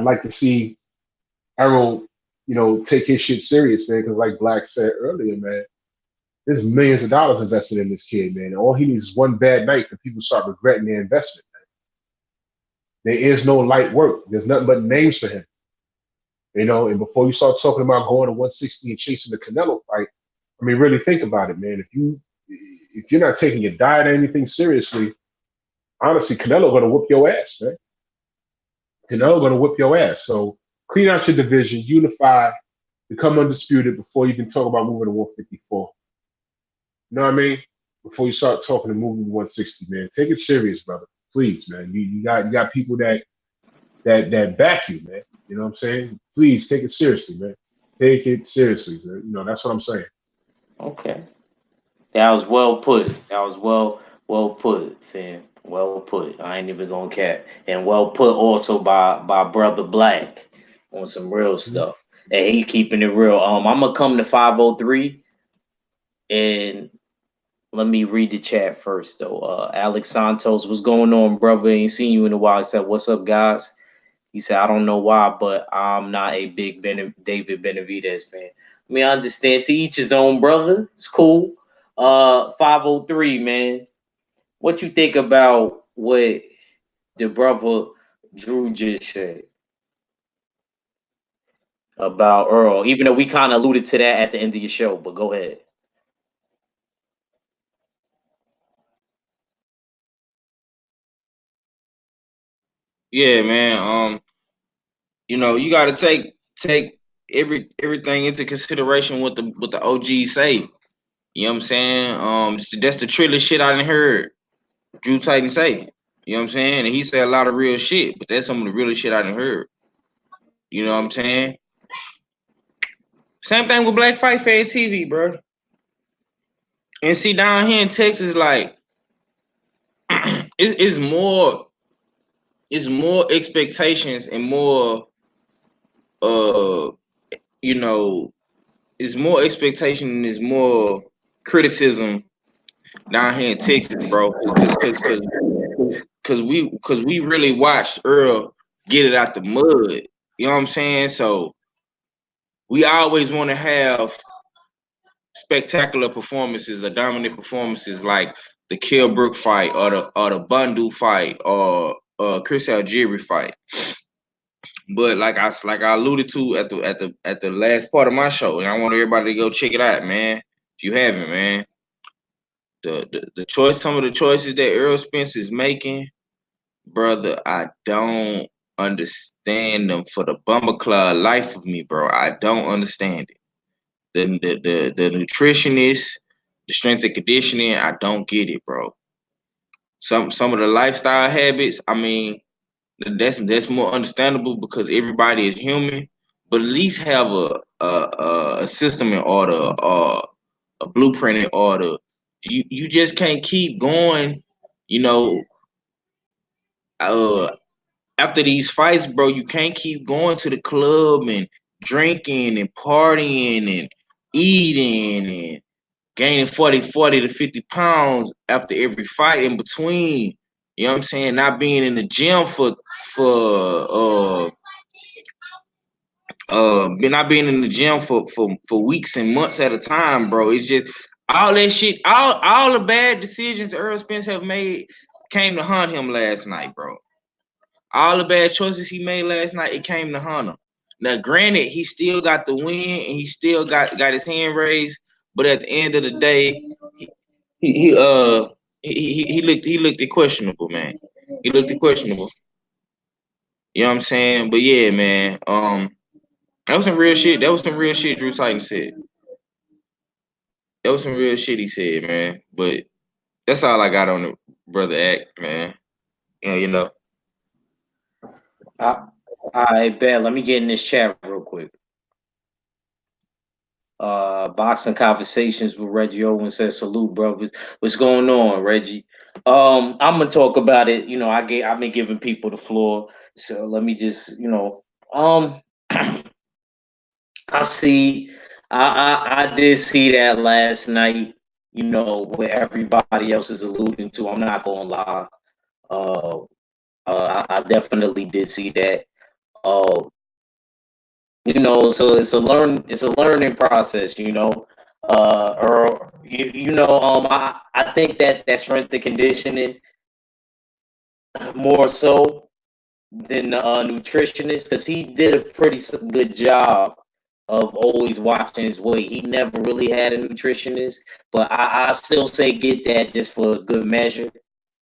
like to see Errol, take his shit serious, man. Because like Black said earlier, man, there's millions of dollars invested in this kid, man. And all he needs is one bad night for people start regretting their investment, man. There is no light work. There's nothing but names for him. And before you start talking about going to 160 and chasing the Canelo fight, I mean, really think about it, man. If you're not taking your diet or anything seriously, honestly, Canelo gonna whoop your ass, man. Canelo gonna whip your ass. So Clean out your division, unify, become undisputed before you can talk about moving to 154. You know what I mean? Before you start talking to moving to 160, man. Take it serious, brother. Please, man. You got people that back you, man. You know what I'm saying? Please take it seriously, man. Take it seriously. Man. You know, that's what I'm saying. Okay. That was well put. That was well put, fam. Well put. I ain't even gonna cap. And well put also by Brother Black on some real Mhm. stuff. And he keeping it real. I'm gonna come to 503 and let me read the chat first though. Alex Santos, what's going on, brother? Ain't seen you in a while. He said, what's up, guys? He said, I don't know why, but I'm not a big David Benavidez fan. I mean, I understand, to each his own, brother. It's cool. 503, man. What you think about what the brother Drew just said about Earl? Even though we kind of alluded to that at the end of your show, but go ahead. Yeah, man. You got to take everything into consideration what the OGs say. You know what I'm saying? That's the trillest shit I done heard Drew Titan say. You know what I'm saying? And he said a lot of real shit, but that's some of the realest shit I done heard. You know what I'm saying? Same thing with Black Fight Fed TV, bro. And see, down here in Texas, like it's more expectations and more uh you know it's more expectation and it's more criticism down here in Texas, bro. Cause we really watched Earl get it out the mud. You know what I'm saying? So we always want to have spectacular performances or dominant performances like the Kilbrook fight or the Bundu fight or Chris Algieri fight. But like I alluded to at the last part of my show, and I want everybody to go check it out, man. If you haven't, man, the choice, some of the choices that Errol Spence is making, brother, I don't understand them for the bummer life of me, bro. I don't understand it. The nutritionist, the strength and conditioning, I don't get it, bro. Some of the lifestyle habits, I mean, that's more understandable because everybody is human. But at least have a system in order or a blueprint in order. You just can't keep going, you know. Uh, After these fights, bro, you can't keep going to the club and drinking and partying and eating and gaining 40 to 50 pounds after every fight in between. You know what I'm saying? Not being in the gym for not being in the gym for weeks and months at a time, bro. It's just all that shit, all the bad decisions Earl Spence have made came to haunt him last night, bro. All the bad choices he made last night, it came to haunt him. Now, granted, he still got the win and he still got his hand raised, but at the end of the day, he looked questionable, man. He looked questionable. You know what I'm saying? But yeah, man. That was some real shit. That was some real shit Drew Titan said. That was some real shit he said, man. But that's all I got on the brother act, man. Yeah, you know. I bet. Let me get in this chat real quick. Boxing Conversations with Reggie Owens says, salute, brothers. What's going on, Reggie? I'm gonna talk about it. You know, I've been giving people the floor. So let me just, I see I did see that last night, what everybody else is alluding to. I'm not gonna lie. Uh, I definitely did see that. Uh, so it's a learning process, or I think that strength and conditioning more so than the nutritionist, because he did a pretty good job of always watching his weight. He never really had a nutritionist, but I still say get that just for a good measure.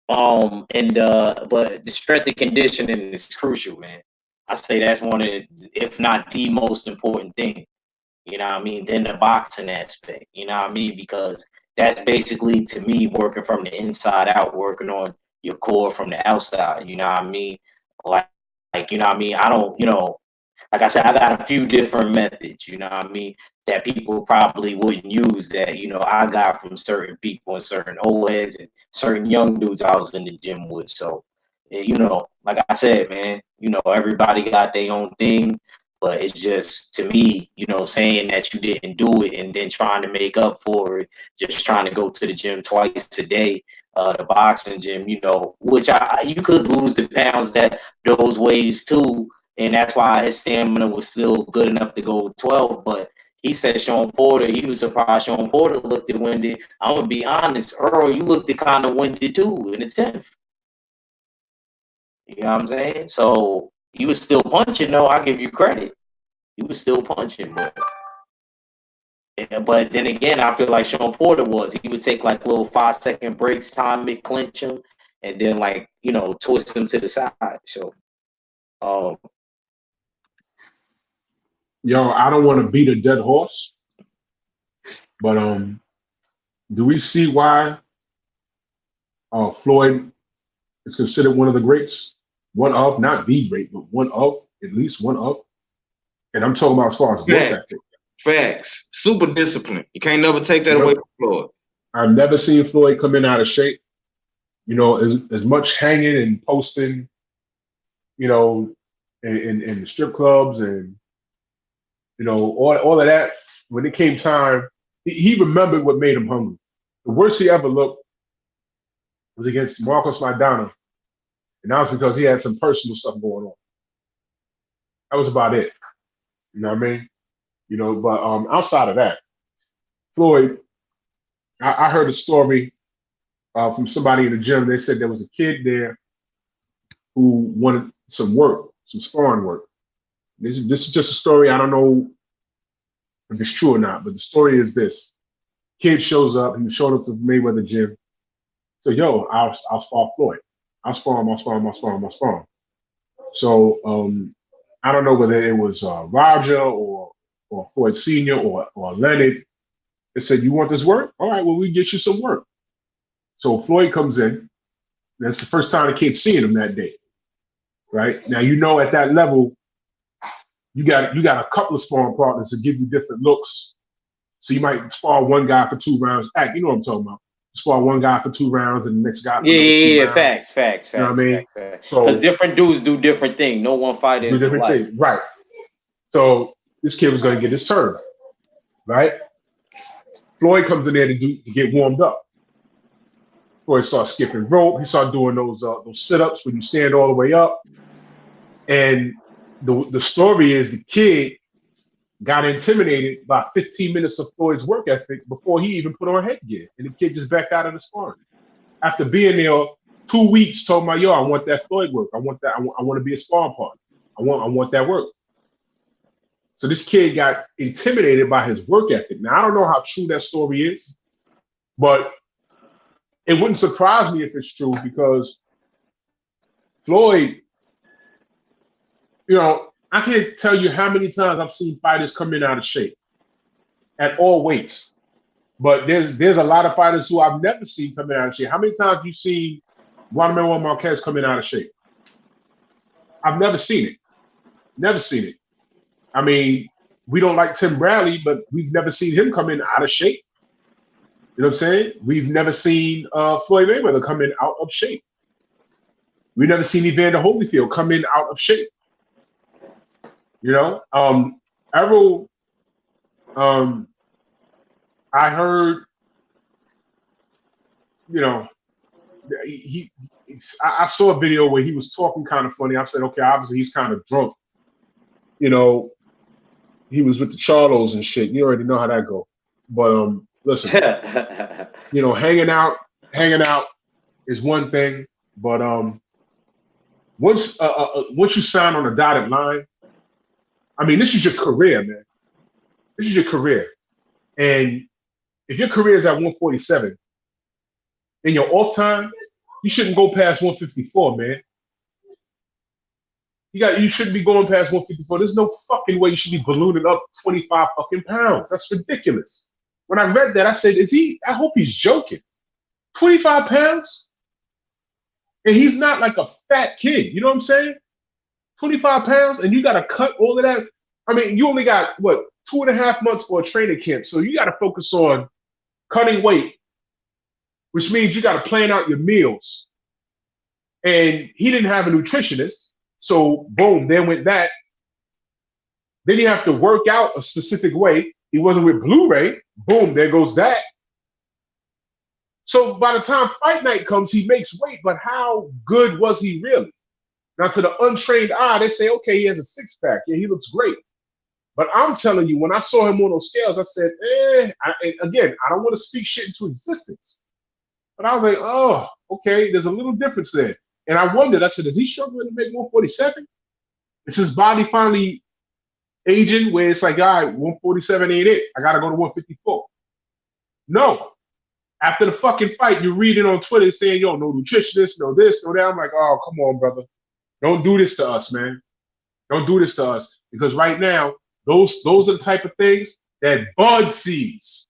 But the strength and conditioning is crucial, man. I say that's one of, if not the most important thing. You know what I mean? Then the boxing aspect. You know what I mean? Because that's basically, to me, working from the inside out, working on your core from the outside. You know what I mean? Like, you know what I mean? I don't, like I said, I got a few different methods, you know what I mean, that people probably wouldn't use that, I got from certain people and certain old heads and certain young dudes I was in the gym with. So, like I said, man, everybody got their own thing, but it's just, to me, saying that you didn't do it and then trying to make up for it, just trying to go to the gym twice a day, the boxing gym, which you could lose the pounds that those ways too, and that's why his stamina was still good enough to go 12. But he said Shawn Porter, he was surprised Shawn Porter looked at winded. I'm gonna be honest, Earl, you looked at kind of winded too in the 10th. You know what I'm saying? So he was still punching, though. I give you credit. He was still punching, but then again, I feel like Shawn Porter was. He would take like little 5-second breaks, time it, clinch him, and then twist him to the side. So, Yo, I don't want to beat a dead horse, but do we see why Floyd is considered one of the greats? One of, not the great, but one of, at least one of. And I'm talking about as far as work ethic. Facts. Super disciplined. You can't never take that away from Floyd. I've never seen Floyd come in out of shape. As much hanging and posting, in the strip clubs and, all of that. When it came time, he remembered what made him hungry. The worst he ever looked was against Marcos Maidana. And that was because he had some personal stuff going on. That was about it. You know what I mean? But outside of that, Floyd, I heard a story from somebody in the gym. They said there was a kid there who wanted some work, some sparring work. This is just a story. I don't know if it's true or not, but the story is this. Kid shows up, he showed up to Mayweather gym. So, yo, I'll spar Floyd. I'll spar him. So I don't know whether it was Roger or Floyd Sr. or Leonard. They said, you want this work? All right, well, we get you some work. So Floyd comes in. That's the first time the kid's seeing him that day. Right? Now, at that level, you got a couple of sparring partners to give you different looks. So you might spar one guy for 2 rounds. You know what I'm talking about. Spar one guy for 2 rounds and the next guy for another 2 rounds. Facts. You know what I mean? So because different dudes do different things. No one fighter is different alike. things. Right. So this kid was going to get his turn. Right? Floyd comes in there to get warmed up. Floyd starts skipping rope. He started doing those sit-ups when you stand all the way up. And the story is the kid got intimidated by 15 minutes of Floyd's work ethic before he even put on headgear. And the kid just backed out of the sparring. After being there 2 weeks, told my, yo, I want that Floyd work. I want that. I want to be a sparring partner. I want that work. So this kid got intimidated by his work ethic. Now, I don't know how true that story is, but it wouldn't surprise me if it's true because Floyd, I can't tell you how many times I've seen fighters come in out of shape at all weights. But there's a lot of fighters who I've never seen come in out of shape. How many times have you seen Juan Manuel Marquez come in out of shape? I've never seen it. Never seen it. I mean, we don't like Tim Bradley, but we've never seen him come in out of shape. You know what I'm saying? We've never seen Floyd Mayweather come in out of shape. We've never seen Evander Holyfield come in out of shape. Errol, I heard, I saw a video where he was talking kind of funny. I said, okay, obviously he's kind of drunk. He was with the Charlos and shit. You already know how that go. But listen, hanging out is one thing. But once you sign on a dotted line, I mean, this is your career, man. This is your career. And if your career is at 147, in your off time, you shouldn't go past 154, man. You shouldn't be going past 154. There's no fucking way you should be ballooning up 25 fucking pounds. That's ridiculous. When I read that, I said, I hope he's joking. 25 pounds? And he's not like a fat kid. You know what I'm saying? 25 pounds, and you got to cut all of that. I mean, you only got, what, 2.5 months for a training camp. So you got to focus on cutting weight, which means you got to plan out your meals. And he didn't have a nutritionist. So, boom, there went that. Then you have to work out a specific way. He wasn't with Blu-ray. Boom, there goes that. So by the time fight night comes, he makes weight, but how good was he really? Now, to the untrained eye, they say, okay, he has a six-pack. Yeah, he looks great. But I'm telling you, when I saw him on those scales, I said, again, I don't want to speak shit into existence. But I was like, oh, okay, there's a little difference there. And I wondered, I said, is he struggling to make 147? Is his body finally aging where it's like, all right, 147 ain't it. I got to go to 154. No. After the fucking fight, you're reading on Twitter saying, yo, no nutritionist, no this, no that. I'm like, oh, come on, brother. Don't do this to us, man. Don't do this to us. Because right now, those are the type of things that Bud sees.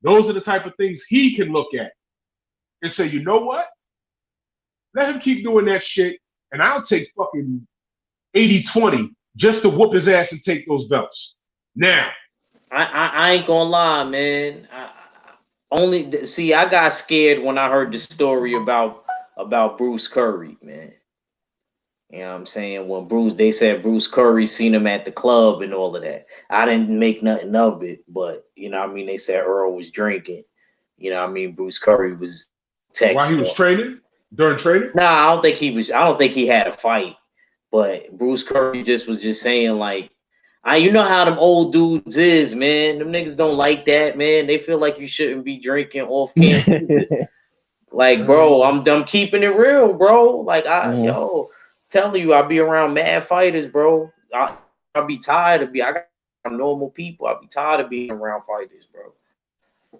Those are the type of things he can look at and say, you know what? Let him keep doing that shit, and I'll take fucking 80-20 just to whoop his ass and take those belts. Now. I ain't gonna lie, man. I got scared when I heard the story about Bruce Curry, man. You know what I'm saying? When they said Bruce Curry seen him at the club and all of that. I didn't make nothing of it, but you know what I mean, they said Earl was drinking. You know what I mean, Bruce Curry was texting. While he was training? During training? Nah, I don't think he had a fight. But Bruce Curry was just saying, like, you know how them old dudes is, man. Them niggas don't like that, man. They feel like you shouldn't be drinking off campus. Like, bro, I'm keeping it real, bro. Like, telling you, I be around mad fighters, bro. I be tired of I got normal people. I be tired of being around fighters, bro.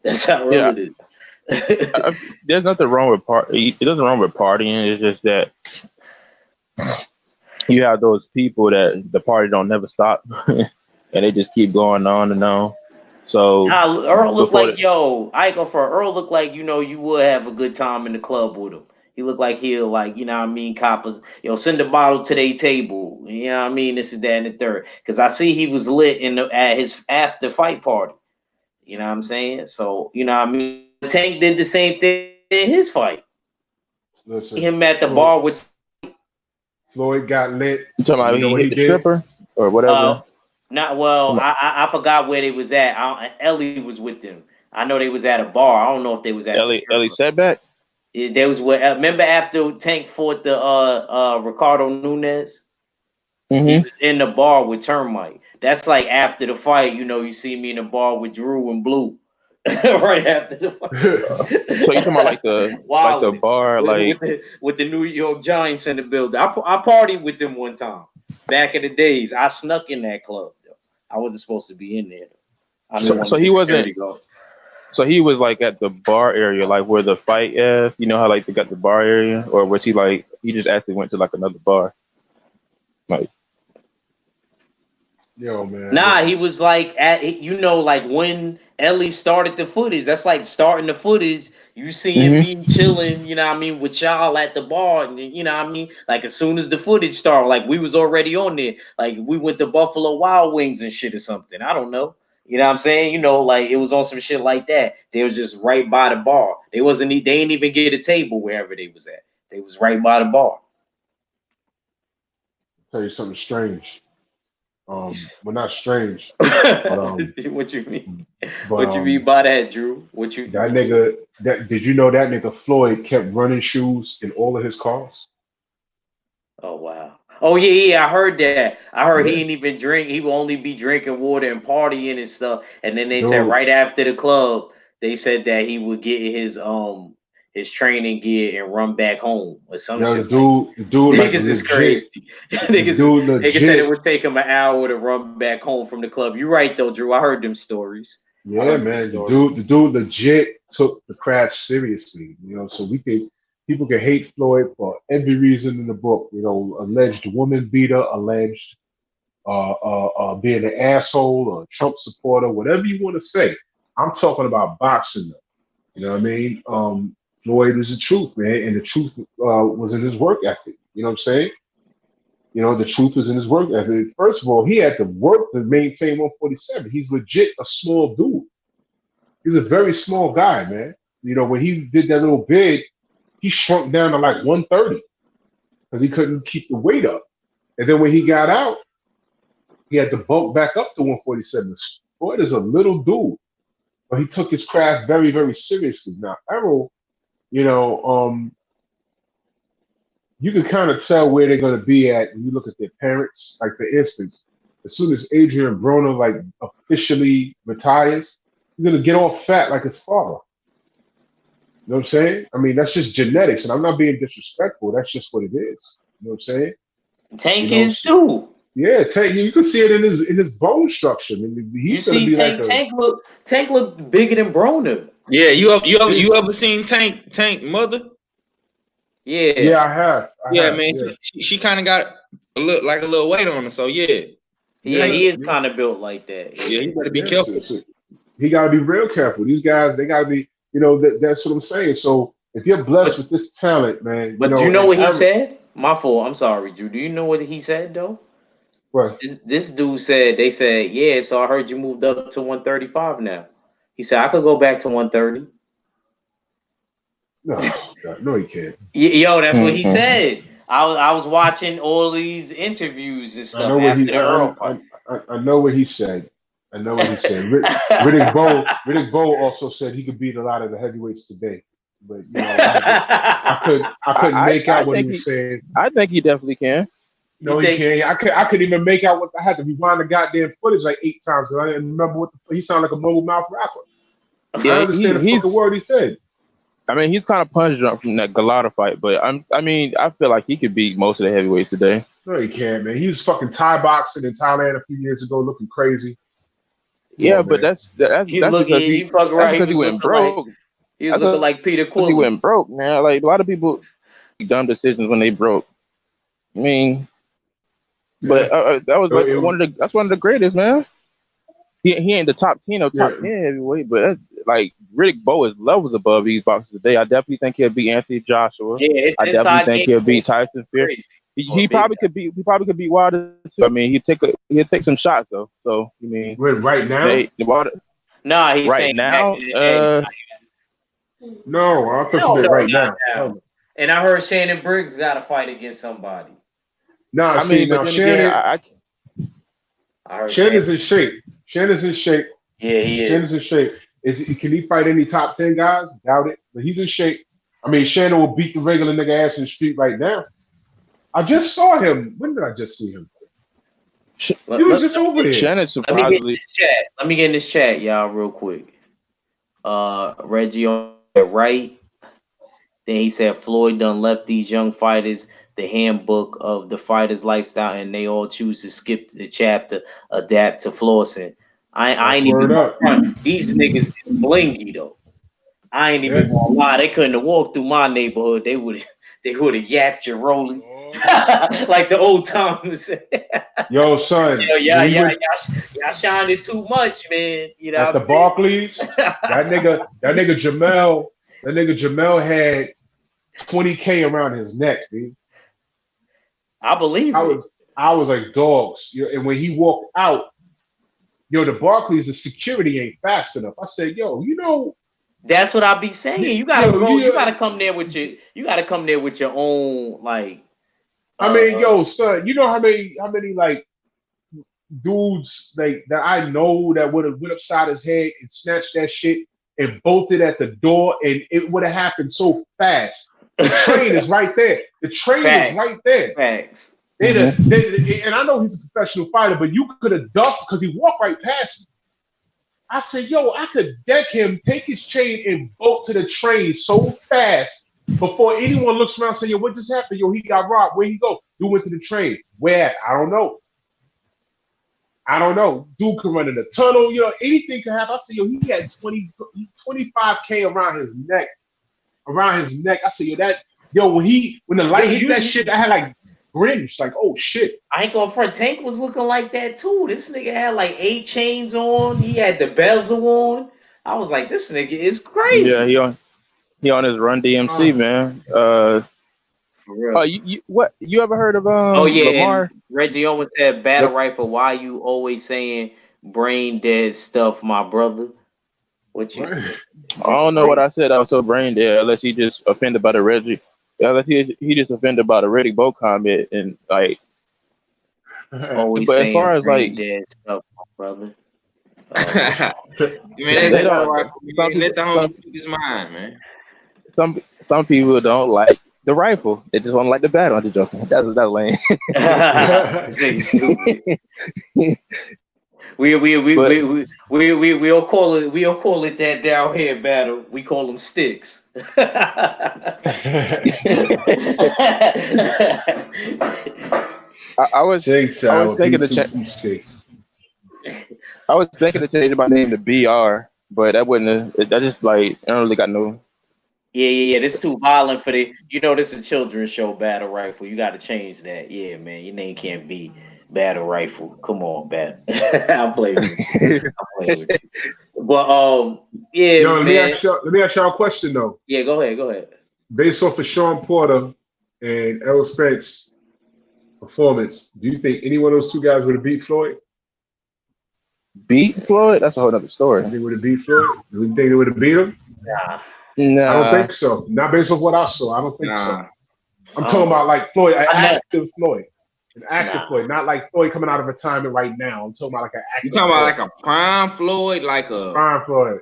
That's how real it is. There's nothing wrong with It doesn't wrong with partying. It's just that you have those people that the party don't never stop, and they just keep going on and on. So Earl looked like I ain't go for Earl. Looked like you would have a good time in the club with him. He looked like he'll like you know what I mean. Coppers, send a bottle to their table. You know what I mean. This is that and the third. Because I see he was lit at his after fight party. You know what I'm saying? So you know what I mean. Tank did the same thing in his fight. Listen, him at the bar with Floyd got lit. You talking about he hit the stripper or whatever? I forgot where they was at. Ellie was with them. I know they was at a bar. I don't know if they was at Ellie Setback. There was remember after Tank fought the Ricardo Nunes? Mm-hmm. He was in the bar with Termite. That's like after the fight, you see me in the bar with Drew and Blue. Right after the fight. So you talking about like the bar with the New York Giants in the building. I partied with them one time. Back in the days. I snuck in that club though. I wasn't supposed to be in there. So he wasn't. So he was like at the bar area, like where the fight is. You know how like they got the bar area, or was he like he just actually went to like another bar? Like, yo, man. Nah, he was like like when Ellie started the footage. That's like starting the footage. You seeing me chilling, you know what I mean, with y'all at the bar, and you know what I mean. Like as soon as the footage started, like we was already on there. Like we went to Buffalo Wild Wings and shit or something. I don't know. You know what I'm saying? Like it was on some shit like that. They was just right by the bar. They ain't even get a table wherever they was at. They was right by the bar. Tell you something strange. Well, not strange. But, what you mean? What you mean by that, Drew? Did you know that nigga Floyd kept running shoes in all of his cars? Oh wow. Oh yeah, I heard that. I heard he didn't even drink. He will only be drinking water and partying and stuff. And then they said right after the club, they said that he would get his training gear and run back home or some shit. The dude, like, niggas is crazy. Niggas said it would take him an hour to run back home from the club. You're right though, Drew. I heard them stories. Yeah, man. The dude legit took the craft seriously. So we could People can hate Floyd for every reason in the book. Alleged woman beater, alleged being an asshole or a Trump supporter, whatever you want to say. I'm talking about boxing. Though. You know what I mean? Floyd is the truth, man, and the truth was in his work ethic. You know what I'm saying? The truth was in his work ethic. First of all, he had to work to maintain 147. He's legit a small dude. He's a very small guy, man. When he did that little bid, he shrunk down to like 130 because he couldn't keep the weight up. And then when he got out, he had to bulk back up to 147. Floyd is a little dude, but he took his craft very, very seriously. Now, Errol, you can kind of tell where they're going to be at when you look at their parents. Like, for instance, as soon as Adrian Broner like officially retires, he's going to get all fat like his father. You know what I'm saying? I mean, that's just genetics, and I'm not being disrespectful. That's just what it is. You know what I'm saying? Tank is too. Yeah, Tank. You can see it in his bone structure. I mean, he's going to be Tank, like Tank look bigger than Broner. Yeah, you ever seen Tank mother? Yeah. Yeah, I have. Man. Yeah. She kind of got a little weight on her. So yeah. Yeah, he is kind of built like that. Yeah, you better be careful. He got to be real careful. These guys, they got to be. That's what I'm saying. So if you're blessed with this talent, man. But do you know what he said? My fault. I'm sorry, Drew. Do you know what he said though? What? This dude said. They said, yeah. So I heard you moved up to 135 now. He said I could go back to 130. No, he can't. Yo, that's what he said. I was watching all these interviews and stuff after the Earl fight. I know what he said. Riddick Bowe also said he could beat a lot of the heavyweights today, but I couldn't make out what he was saying. I think he definitely can. No, he can't. I couldn't even make out what I had to rewind the goddamn footage like 8 times because I didn't remember he sounded like a mobile mouth rapper. Yeah, I understand the fucking word he said. I mean, he's kind of punch drunk from that Galata fight, but I feel like he could beat most of the heavyweights today. No, he can't, man. He was fucking Thai boxing in Thailand a few years ago, looking crazy. Yeah, but that's because he went broke. He was looking like Peter Quill. He went broke, man. Like a lot of people make dumb decisions when they broke. I mean, but that was like that's one of the greatest, man. He ain't the top 10 or top 10 heavyweight, but that's, like Riddick Bowe is levels above these boxers today. I definitely think he'll beat Anthony Joshua. Yeah, I definitely think he'll beat Tyson Fury. He probably could beat Wilder too. I mean, he'll take some shots though. So you mean right now? Nah, he's right now. No, I thought you meant right now. And I heard Shannon Briggs got to fight against somebody. Nah, I mean, now Shannon. Shannon's in shape. Shannon's in shape. Yeah, he is. Shannon's in shape. Can he fight any top 10 guys? Doubt it. But he's in shape. I mean, Shannon will beat the regular nigga ass in the street right now. I just saw him. When did I just see him? He was just over there. Shannon surprisingly. Let me get in this chat, y'all, real quick. Reggie on the right. Then he said Floyd done left these young fighters the handbook of the fighter's lifestyle, and they all choose to skip the chapter, adapt to flossing. I ain't even gonna these niggas is blingy though. I ain't even gonna lie. They couldn't have walked through my neighborhood. They would have yapped you rolling. Like the old times. Yo, son. Y'all shining too much, man. You know, at the Barclays, that nigga Jamel had 20K around his neck, dude. I believe I was like, dogs. And when he walked out, the Barclays, the security ain't fast enough. I said, that's what I be saying. You gotta you gotta come there with your own like. I mean, son, you know how many like dudes like that I know that would have went upside his head and snatched that shit and bolted at the door, and it would have happened so fast. The train is right there. The train is right there. Facts. And I know he's a professional fighter, but you could have ducked because he walked right past me. I said, I could deck him, take his chain, and bolt to the train so fast before anyone looks around and say, what just happened? He got robbed. Where'd he go? Dude went to the train. Where? I don't know. Dude could run in the tunnel. Anything could happen. I said, he had 25K around his neck. I said, Yo, when the light hit that you- shit, I had like grins, like, oh shit. I ain't gonna front. Tank was looking like that too. This nigga had like 8 chains on. He had the bezel on. I was like, this nigga is Yeah, crazy. he on his Run DMC, man. For real. You ever heard of Oh yeah, Lamar? and Reggie Owens said, "Battle rifle. Why you always saying brain dead stuff, my brother? What you?" Right. I don't know what I said. I was so brain dead. Unless he just offended by the Reggie. Unless he just offended by the Reggie Bo comment and like. Always But as saying far as brain like, dead stuff, my brother. Man, they that's don't. right. Some Let people, the homie speak his mind, man. some people don't like the rifle. They just want to like the battle. I'm just joking. That's lame. Say stupid. We But we'll call it that down here battle. We call them sticks. I was Six I was hour thinking to B226. I was thinking to change my name to BR, but that wouldn't. That just like I don't really got no. Yeah. This is too violent for the. This is a children's show, Battle Rifle. You got to change that. Yeah, man. Your name can't be Battle Rifle. Come on, Bat. I'll play with you. But yeah, Yo, man. let me ask y'all a question though. Yeah, go ahead. Based off of Shawn Porter and Errol Spence performance, do you think any one of those two guys would have beat Floyd? Beat Floyd? That's a whole other story. They would have beat Floyd? Do you think they would have beat him? Nah. I don't think so. Not based off what I saw. I don't think so. I'm talking about like Floyd, an active Floyd. An active Floyd, not like Floyd coming out of retirement right now. I'm talking about like an active. You talking about like a prime Floyd, like a prime Floyd,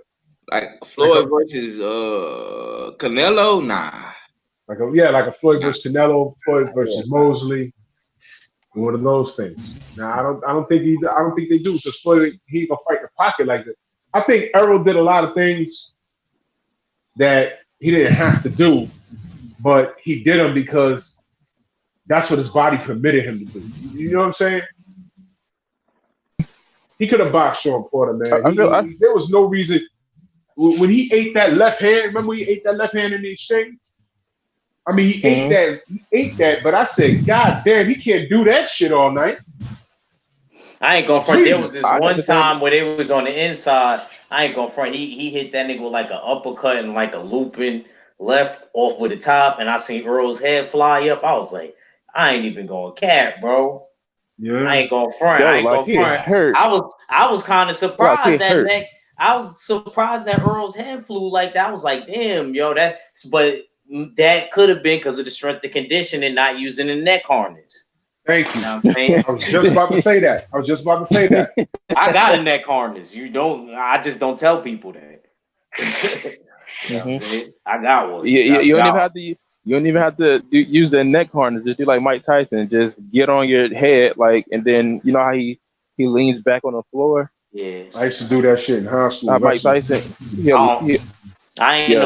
like Floyd versus Canelo? Nah. Like a Floyd versus Canelo, Floyd versus Mosley, one of those things. Now I don't think they do because Floyd he gonna fight the pocket like that. I think Errol did a lot of things that he didn't have to do, but he did them because that's what his body permitted him to do. You know what I'm saying? He could have boxed Shawn Porter, man. There was no reason when he ate that left hand. Remember when he ate that left hand in the exchange? I mean, he ate that, but I said, God damn, he can't do that shit all night. I ain't gonna front. There was this one time where they was on the inside. I ain't gonna front. He hit that nigga with like an uppercut and like a looping left off with the top, and I seen Earl's head fly up. I was like, I ain't even going cap, bro. Yeah. I ain't gonna front. I ain't gonna front. Hurt. I was kind of surprised that neck. I was surprised that Earl's head flew like that. I was like, damn, yo, but that could have been because of the strength and condition and not using the neck harness. Thank you. I was just about to say that. I got a neck harness. I just don't tell people that. I got one. You don't even have to use the neck harness. Just do like Mike Tyson. Just get on your head, and then you know how he leans back on the floor. Yeah, I used to do that shit in high school. Mike Tyson. I ain't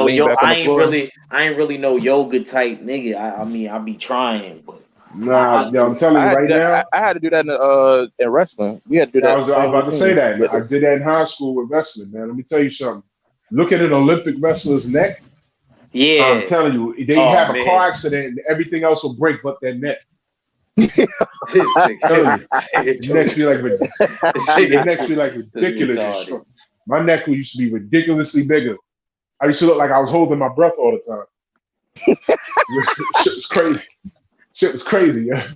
really no yoga type nigga. I mean, I be trying, but I'm telling you right now. I had to do that in wrestling. We had to do that. I was about to say that. I did that in high school with wrestling, man. Let me tell you something. Look at an Olympic wrestler's neck. Yeah, I'm telling you, they have a car accident and everything else will break but their neck. Next be like ridiculous. My neck used to be ridiculously bigger. I used to look like I was holding my breath all the time. Shit was crazy. Shit was crazy, yeah.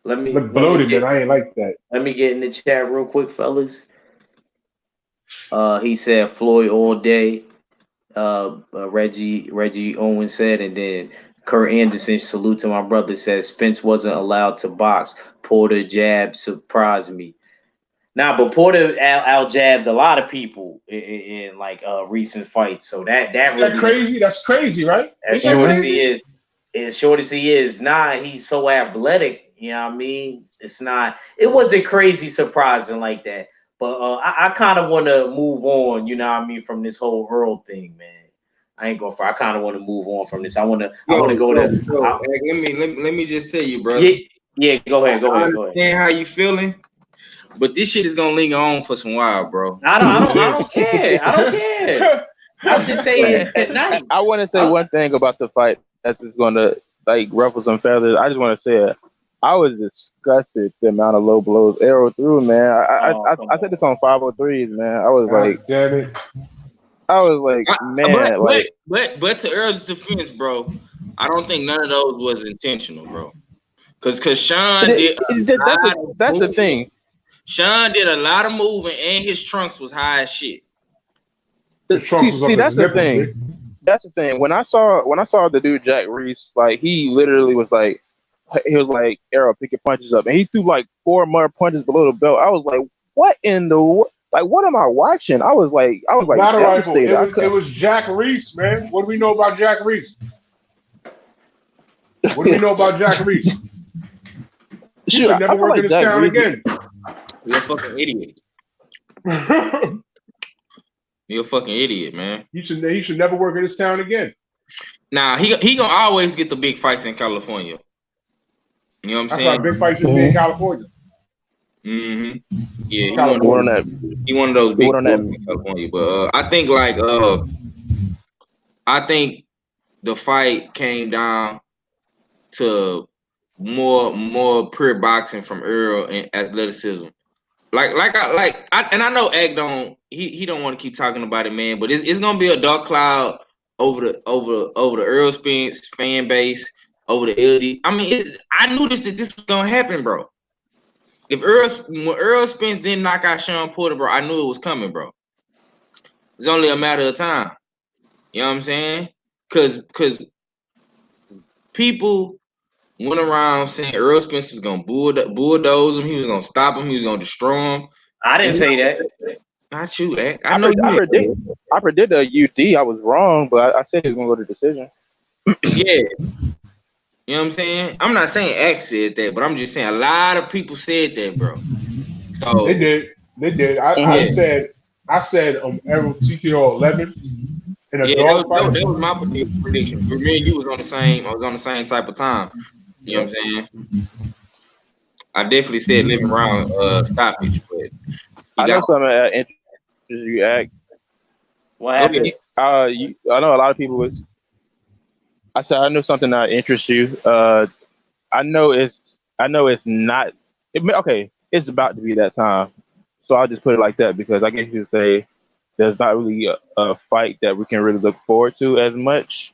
Bloated, man. I ain't like that. Let me get in the chat real quick, fellas. He said Floyd all day. Reggie Owens said, and then Kurt Anderson, salute to my brother, says Spence wasn't allowed to box. Porter jab surprised me. But Porter out jabbed a lot of people in like recent fights. So that really crazy. That's crazy, right? As short as he is, he's so athletic. You know what I mean? It wasn't crazy surprising like that. But I kind of want to move on, you know what I mean, from this whole Earl thing, man. I ain't going for. I kind of want to move on from this. I want to go to. Let me just tell you, brother. Yeah. Go ahead. I understand how you feeling, but this shit is gonna linger on for some while, bro. I don't care. I'm just saying at night. I want to say one thing about the fight. that's just gonna like ruffle some feathers. I just want to say it. I was disgusted the amount of low blows Arrow threw, man. Oh, come I said this on 503s, man. God damn it. I was like, man, like but to Earl's defense, bro, I don't think none of those was intentional, bro. Cause Shawn did that's the thing. Shawn did a lot of moving, and his trunks was high as shit. See, that's the thing. That's the thing. When I saw the dude Jack Reese, like he literally was like, Arrow, pick your punches up, and he threw like 4 more punches below the belt. I was like, what in the like? What am I watching? I was like devastated. It was Jack Reese, man. What do we know about Jack Reese? What do we know about Jack Reese? He should never work in this town again. You're a fucking idiot. You're a fucking idiot, man. He should never work in this town again. Nah, he gonna always get the big fights in California. You know what I'm saying? That's why big fights should be in California. Mm-hmm. Yeah, he one of those big fights in California. But I think the fight came down to more pure boxing from Earl and athleticism. I know Ag don't want to keep talking about it, man. But it's gonna be a dark cloud over the Errol Spence fan base, over the LD. I mean, I knew this was gonna happen, bro. When Errol Spence didn't knock out Shawn Porter, bro, I knew it was coming, bro. It's only a matter of time. You know what I'm saying? Cause people went around saying Errol Spence was gonna bulldoze him. He was gonna stop him. He was gonna destroy him. I didn't say that. Not you, Ek. I predicted a UD. I was wrong, but I said he was gonna go to decision. Yeah. You know what I'm saying? I'm not saying X said that, but I'm just saying a lot of people said that, bro. So they did. I said Errol TKO 11 in a dog fight. That was my prediction. For me, you was on the same. I was on the same type of time. You know what I'm saying? I definitely said living round stoppage, but I know something that interests you, Act. What happened? I know a lot of people was. I said I know something that interests you. I know it's not. Okay, it's about to be that time. So I'll just put it like that because I guess you could say there's not really a fight that we can really look forward to as much.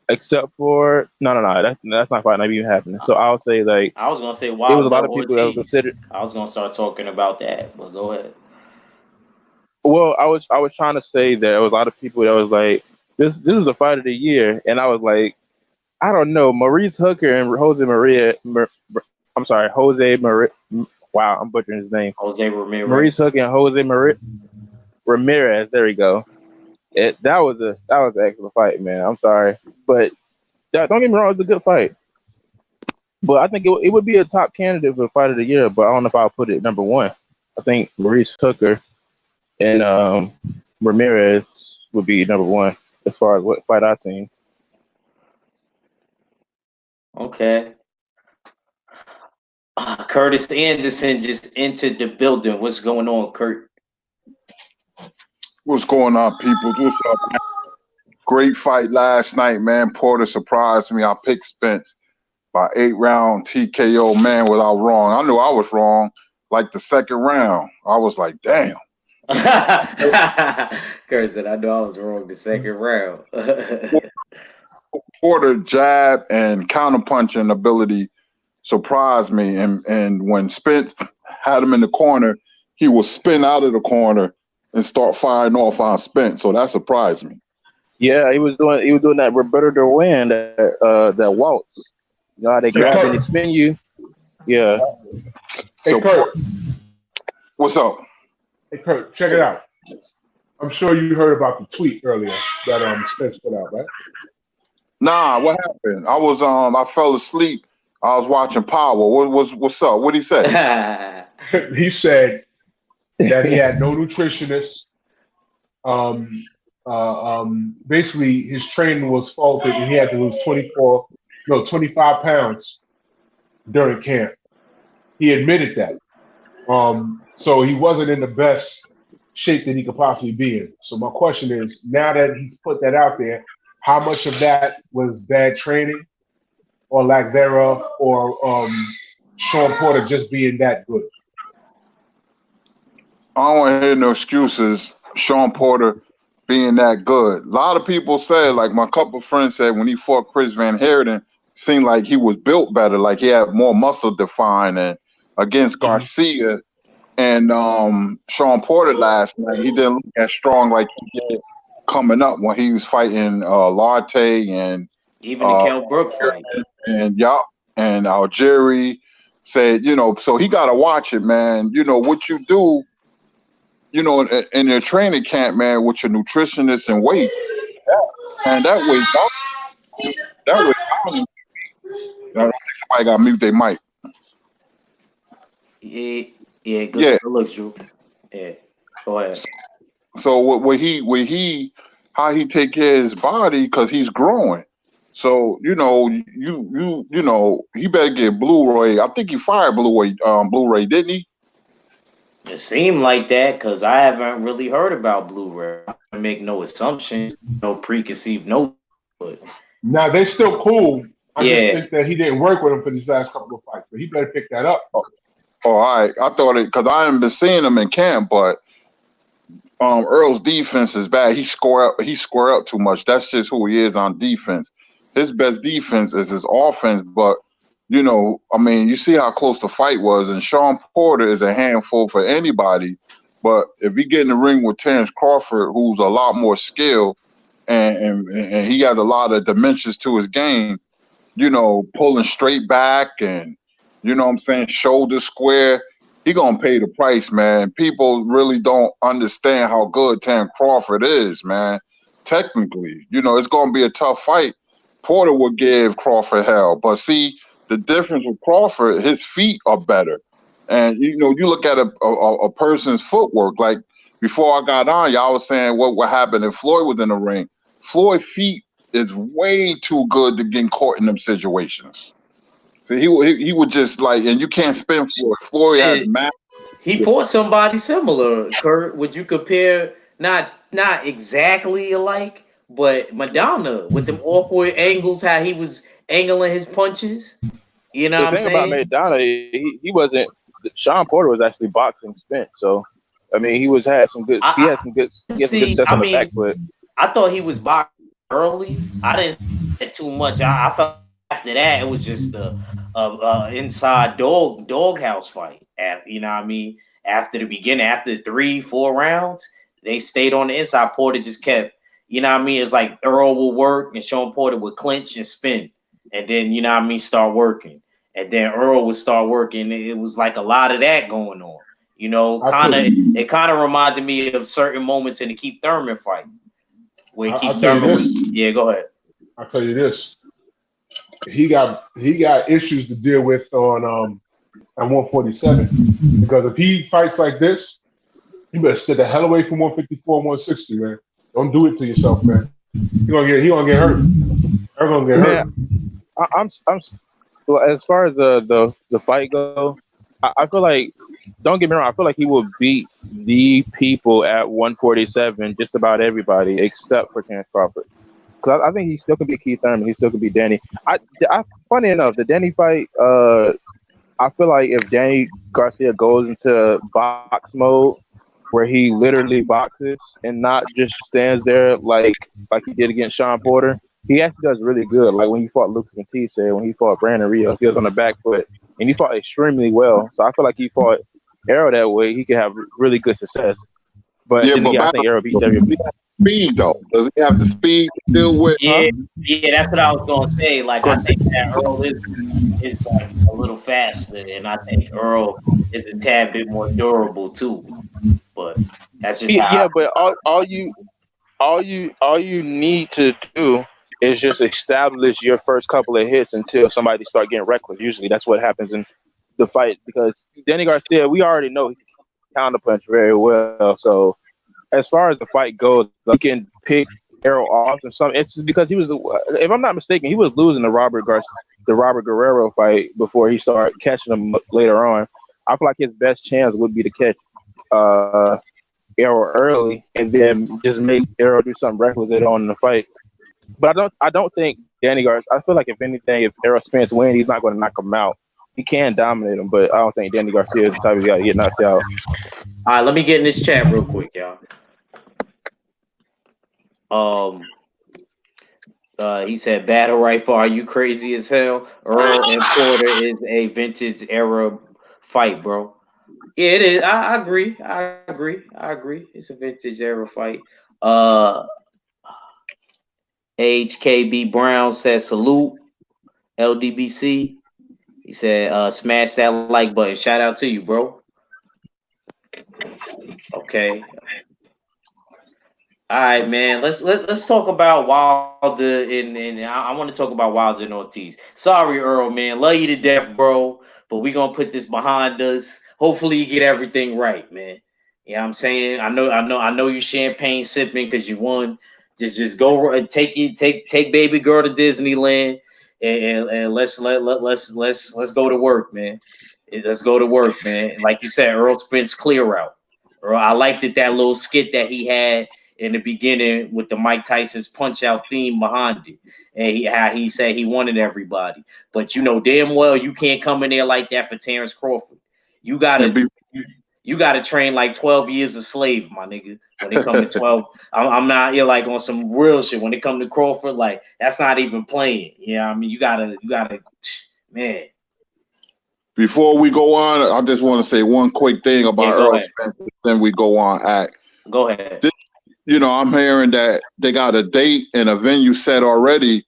Except for no, that's not quite not even happening. So I'll say like I was gonna say it was a lot of people that was considered. I was gonna start talking about that, but go ahead. Well, I was trying to say that there was a lot of people that was like this is the fight of the year, and I was like, I don't know, Maurice Hooker and Jose Maria. Jose Maria. Wow, I'm butchering his name. Jose Ramirez. Maurice Hooker and Jose Ramirez. There we go. That was an excellent fight, man. I'm sorry, but don't get me wrong, it was a good fight. But I think it would be a top candidate for fight of the year. But I don't know if I'll put it number one. I think Maurice Hooker and Ramirez would be number one as far as what fight I've seen. Okay. Curtis Anderson just entered the building. What's going on, Kurt? What's going on, people? What's up, man? Great fight last night, man. Porter surprised me. I picked Spence by 8-round TKO. Man, was I wrong? I knew I was wrong. Like the second round, I was like, damn. Kurt said, I know I was wrong the second round. Porter jab and counterpunching ability surprised me. And when Spence had him in the corner, he would spin out of the corner and start firing off on Spence. So that surprised me. Yeah, he was doing that Roberto Duran, that waltz. You know how they grab and they spin you? Yeah. Hey, Kurt. What's up? Hey, Kurt, check it out. I'm sure you heard about the tweet earlier that Spence put out, right? Nah, what happened? I fell asleep. I was watching Power. What's up? What'd he say? He said that he had no nutritionist. Basically, his training was faulted and he had to lose 25 pounds during camp. He admitted that. So he wasn't in the best shape that he could possibly be in. So my question is, now that he's put that out there, how much of that was bad training or lack thereof, or Shawn Porter just being that good? I don't want to hear no excuses. Shawn Porter being that good. A lot of people said, like my couple friends said, when he fought Chris Van Heerden, seemed like he was built better, like he had more muscle defined. And against Garcia and Shawn Porter last night, he didn't look as strong like he did coming up when he was fighting Larte and Even the Kell Brook fight. and Algieri. Said, so he got to watch it, man. What you do, in your training camp, man, with your nutritionist and weight, and that weight down. I don't think somebody got to mute their mic. Yeah, good looks, Drew. Yeah, go ahead. So how he take care of his body, because he's growing. So he better get Blu-ray. I think he fired Blu-ray, didn't he? It seemed like that, because I haven't really heard about Blu-ray. I make no assumptions, no preconceived notions. But now they're still cool. I just think that he didn't work with him for these last couple of fights, but he better pick that up. Oh, all right. I thought it, because I haven't been seeing him in camp, but Earl's defense is bad. He square up too much. That's just who he is on defense. His best defense is his offense, but you see how close the fight was, and Shawn Porter is a handful for anybody. But if you get in the ring with Terrence Crawford, who's a lot more skilled, and he has a lot of dimensions to his game, pulling straight back and, shoulder square, he gonna pay the price, man. People really don't understand how good Terrence Crawford is, man. Technically, it's gonna be a tough fight. Porter would give Crawford hell, but see, the difference with Crawford, his feet are better. And, you look at a person's footwork. Like, before I got on, y'all was saying what happened if Floyd was in the ring. Floyd's feet is way too good to get caught in them situations. So he would just, like, and you can't spin Floyd. Floyd has massive. He fought somebody similar, Kurt. Would you compare, not exactly alike, but Madonna with them awkward angles, how he was angling his punches? You know what I'm saying? The thing about Madonna, he wasn't. Shawn Porter was actually boxing Spence, so I mean, he had some good stuff on the back foot. I thought he was boxing early. I didn't see too much. I felt after that it was just a inside doghouse fight. You know what I mean? After the beginning, after 3-4 rounds, they stayed on the inside. Porter just kept, you know what I mean? It's like Earl will work and Shawn Porter would clinch and spin, and then, you know what I mean, start working. And then Earl would start working. It was like a lot of that going on. It kind of reminded me of certain moments in the Keith Thurman fight. Where Keith Thurman was, go ahead. I'll tell you this. He got issues to deal with on 147. Because if he fights like this, you better stay the hell away from 154 and 160, man. Don't do it to yourself, man. He gonna get hurt. They're gonna get hurt. I'm as far as the fight go, I feel like, don't get me wrong, I feel like he will beat the people at 147, just about everybody except for Terrence Crawford. Because I think he still can beat Keith Thurman. He still can beat Danny. Funny enough, the Danny fight, I feel like if Danny Garcia goes into box mode, where he literally boxes and not just stands there like he did against Shawn Porter, he actually does really good. Like when he fought Lucas Matisse, when he fought Brandon Rios, he was on the back foot, and he fought extremely well. So I feel like he fought Errol that way, he could have really good success. But I think Errol beats everybody. Speed though, does he have the speed to deal with? Yeah, that's what I was gonna say. Like, I think that Earl is like a little faster, and I think Earl is a tad bit more durable too. But that's just but all you need to do is just establish your first couple of hits until somebody start getting reckless. Usually that's what happens in the fight, because Danny Garcia, we already know he can counterpunch very well. So as far as the fight goes, you can pick Errol off and some. It's because he was, if I'm not mistaken, he was losing the Robert Guerrero fight before he started catching him later on. I feel like his best chance would be to catch Errol early and then just make Errol do something reckless later on in the fight. But I don't think Danny Garcia. I feel like if anything, if Errol Spence wins, he's not going to knock him out. He can dominate him, but I don't think Danny Garcia is the type of guy to get knocked out. All right, let me get in this chat real quick, y'all. He said, "Battle rifle, are you crazy as hell?" Earl and Porter is a vintage era fight, bro. Yeah, it is. I agree. I agree. I agree. It's a vintage era fight. Uh, HKB Brown says, "Salute LDBC." He said, "Smash that like button." Shout out to you, bro. Okay. All right, man. Let's talk about Wilder and I want to talk about Wilder and Ortiz. Sorry, Earl, man. Love you to death, bro. But we gonna put this behind us. Hopefully, you get everything right, man. You know what I'm saying? I know you champagne sipping because you won. Just go take baby girl to Disneyland and let's go to work, man. Let's go to work, man. Like you said, Earl Spence clear out. Earl, I liked that little skit that he had in the beginning with the Mike Tyson's punch out theme behind it. And how he said he wanted everybody. But you know damn well you can't come in there like that for Terrence Crawford. You And gotta be, you gotta train like 12 years a slave, my nigga. When it come to 12, I'm not here like on some real shit. When it come to Crawford, like that's not even playing. Yeah, I mean you gotta man. before we go on, I just want to say one quick thing Yeah, about go Earl ahead. Spence. Then we go on act. Go ahead. I'm hearing that they got a date and a venue set already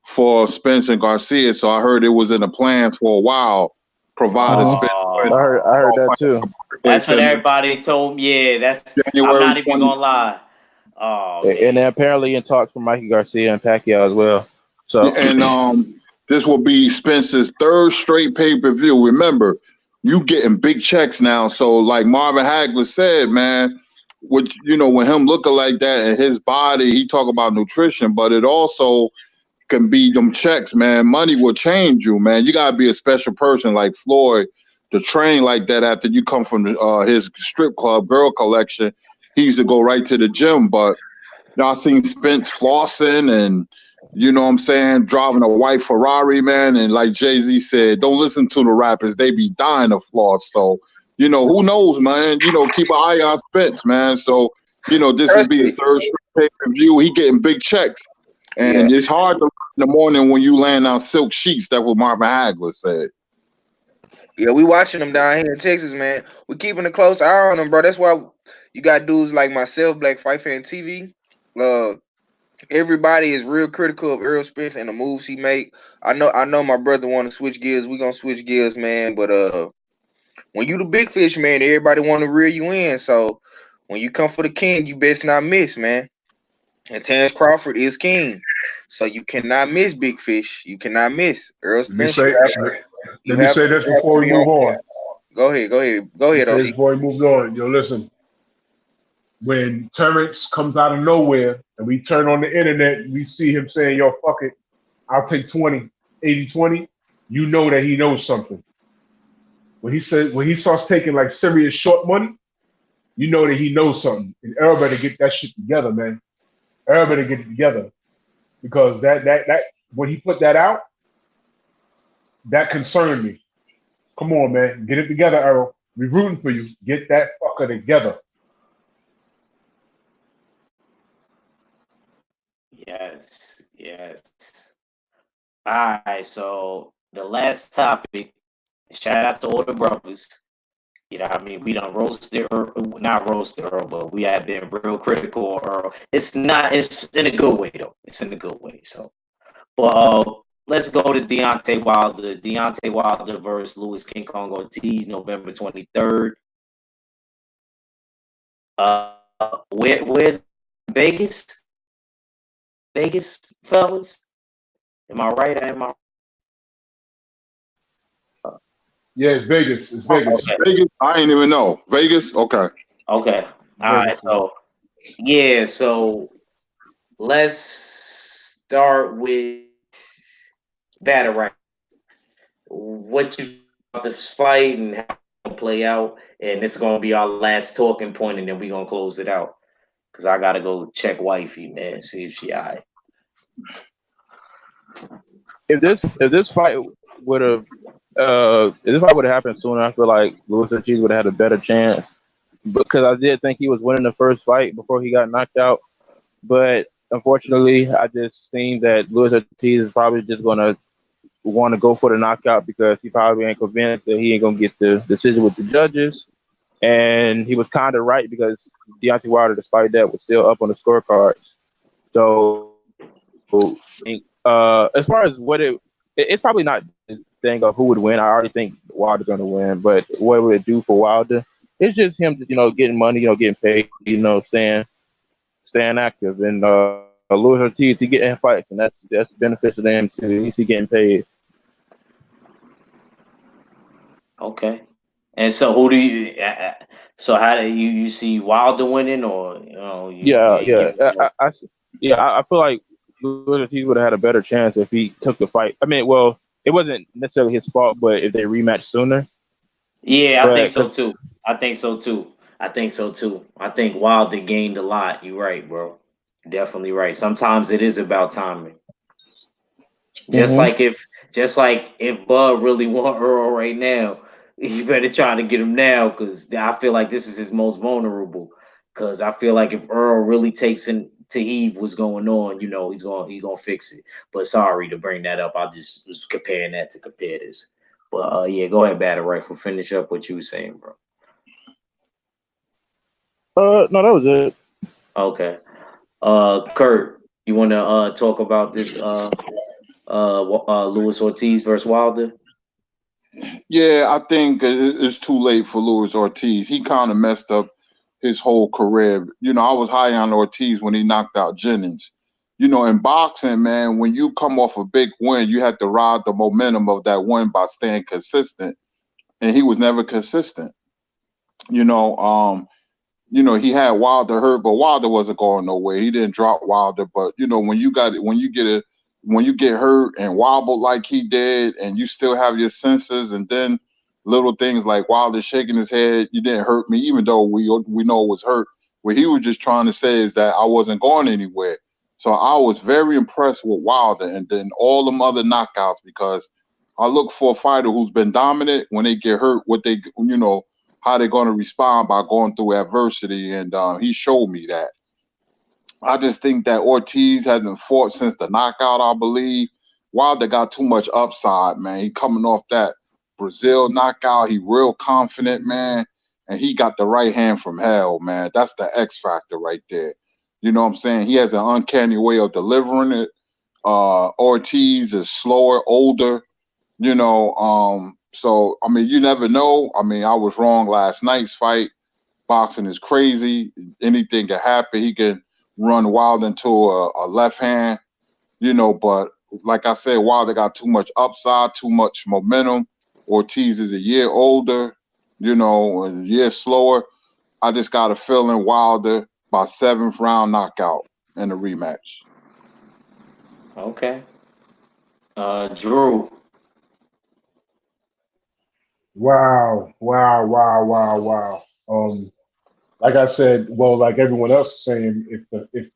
for Spence and Garcia. So I heard it was in the plans for a while, provided Mhm. Spence wins. I heard that too. That's what It's in everybody told me. Yeah, I'm January not even 20th. gonna lie. Oh And then man. apparently in talks for Mikey Garcia and Pacquiao as well. So And this will be Spence's third straight pay-per-view. Remember, you getting big checks now. So like Marvin Hagler said, man, which when him looking like that and his body, he talk about nutrition, but it also can be them checks, man. Money will change you, man. You gotta be a special person like Floyd to train like that after you come from his strip club girl collection. He used to go right to the gym, but I seen Spence flossing and what I'm saying, driving a white Ferrari, man. And like Jay-Z said, don't listen to the rappers. They be dying of floss. So, who knows, man? Keep an eye on Spence, man. So, this will be the third straight pay-per-view. He getting big checks. Yeah, And it's hard to in the morning when you laying on silk sheets. That's what Marvin Hagler said. yeah, we watching them down here in Texas, man. We keeping a close eye on them, bro. That's why you got dudes like myself, Black Fight Fan TV. Uh, Everybody is real critical of Errol Spence and the moves he make. I know my brother want to switch gears. We gonna switch gears, man. But when you the big fish, man, everybody want to reel you in. So when you come for the king, you best not miss, man. And Terrence Crawford is king, so you cannot miss big fish. You cannot miss Errol Let me Spence. say You let me have say to, this you have before to we be move on on. point. Go Let me ahead, say OG. this before we move on. Yo, listen. When Terrence comes out of nowhere and we turn on the internet, we see him saying, "Yo, fuck it, I'll take 20, 80-20." You know that he knows something. When he starts taking like serious short money, you know that he knows something. And everybody get that shit together, man. Everybody get it together because that when he put that out, that concerned me. Come on, man, get it together, Errol. We rooting for you. Get that fucker together. Yes, yes. All right, so the last topic, shout out to all the brothers. You know what I mean? We done roasted Earl, not roasted Earl, but we have been real critical of Earl. It's in a good way though. It's in a good way. So, but let's go to Deontay Wilder. Deontay Wilder versus Louis King Kong Ortiz, November 23rd. Where's Vegas? Vegas, fellas? Am I right? Am I Yeah, it's Vegas. It's Vegas. okay? Vegas, I ain't even know. Vegas, okay. Okay. All right. Vegas. So yeah. So let's start with battle right. What you about this fight and how it play out, and this is gonna be our last talking point, and then we're gonna close it out. Cause I gotta go check wifey, man, see if she alright. if this fight would have if this fight would have happened sooner, I feel like Luis Ortiz would have had a better chance because I did think he was winning the first fight before he got knocked out. But unfortunately, I just seen that Luis Ortiz is probably just gonna want to go for the knockout because he probably ain't convinced that he ain't gonna get the decision with the judges. And he was kind of right because Deontay Wilder, despite that, was still up on the scorecards. So, as far as what it's probably not the thing of who would win. I already think Wilder's going to win, but what would it do for Wilder? It's just him, getting money, getting paid, staying active. And Luis Ortiz, he getting fights, and that's beneficial to him too. He's getting paid. Okay. And so who do you? So how do you see Wilder winning, or Yeah, you yeah. give? I feel like Luis Ortiz would have had a better chance if he took the fight. I mean, well, it wasn't necessarily his fault, but if they rematched sooner. Yeah, I think But so too. I think so too. I think so too. I think Wilder gained a lot. You're right, bro. Definitely right. Sometimes it is about timing. Just hmm like if Bud really want Earl right now, you better try to get him now because I feel like this is his most vulnerable. Because I feel like if Earl really takes in to heave what's going on, he's gonna fix it. But sorry to bring that up. I just was comparing that to compare this. But yeah, go ahead, Battle Rifle. Finish up what you were saying, bro. no, that was it. Okay. Kurt, you want to talk about this Luis Ortiz versus Wilder? Yeah, I think it's too late for Luis Ortiz. He kind of messed up his whole career. I was high on Ortiz when he knocked out Jennings. In boxing, man, when you come off a big win, you have to ride the momentum of that win by staying consistent. And he was never consistent. You know, um, he had Wilder hurt, but Wilder wasn't going nowhere. He didn't drop Wilder. But when you get hurt and wobble like he did, and you still have your senses, and then little things like Wilder shaking his head, you didn't hurt me, even though we know it was hurt. What he was just trying to say is that I wasn't going anywhere. So I was very impressed with Wilder, and then all them other knockouts because I look for a fighter who's been dominant when they get hurt. How they're going to respond by going through adversity, and he showed me that. I just think that Ortiz hasn't fought since the knockout, I believe. Wilder got too much upside, man. He coming off that Brazil knockout. He real confident, man. And he got the right hand from hell, man. That's the X factor right there. You know what I'm saying? He has an uncanny way of delivering it. Ortiz is slower, older, so I mean, you never know. I mean, I was wrong last night's fight. Boxing is crazy. Anything can happen. He can run Wilder into a left hand, but like I said, Wilder got too much upside, too much momentum. Ortiz is a year older, a year slower. I just got a feeling Wilder by 7th round knockout in the rematch. Okay. Drew. Wow, wow, wow, wow, wow. Like I said, well, like everyone else is saying, if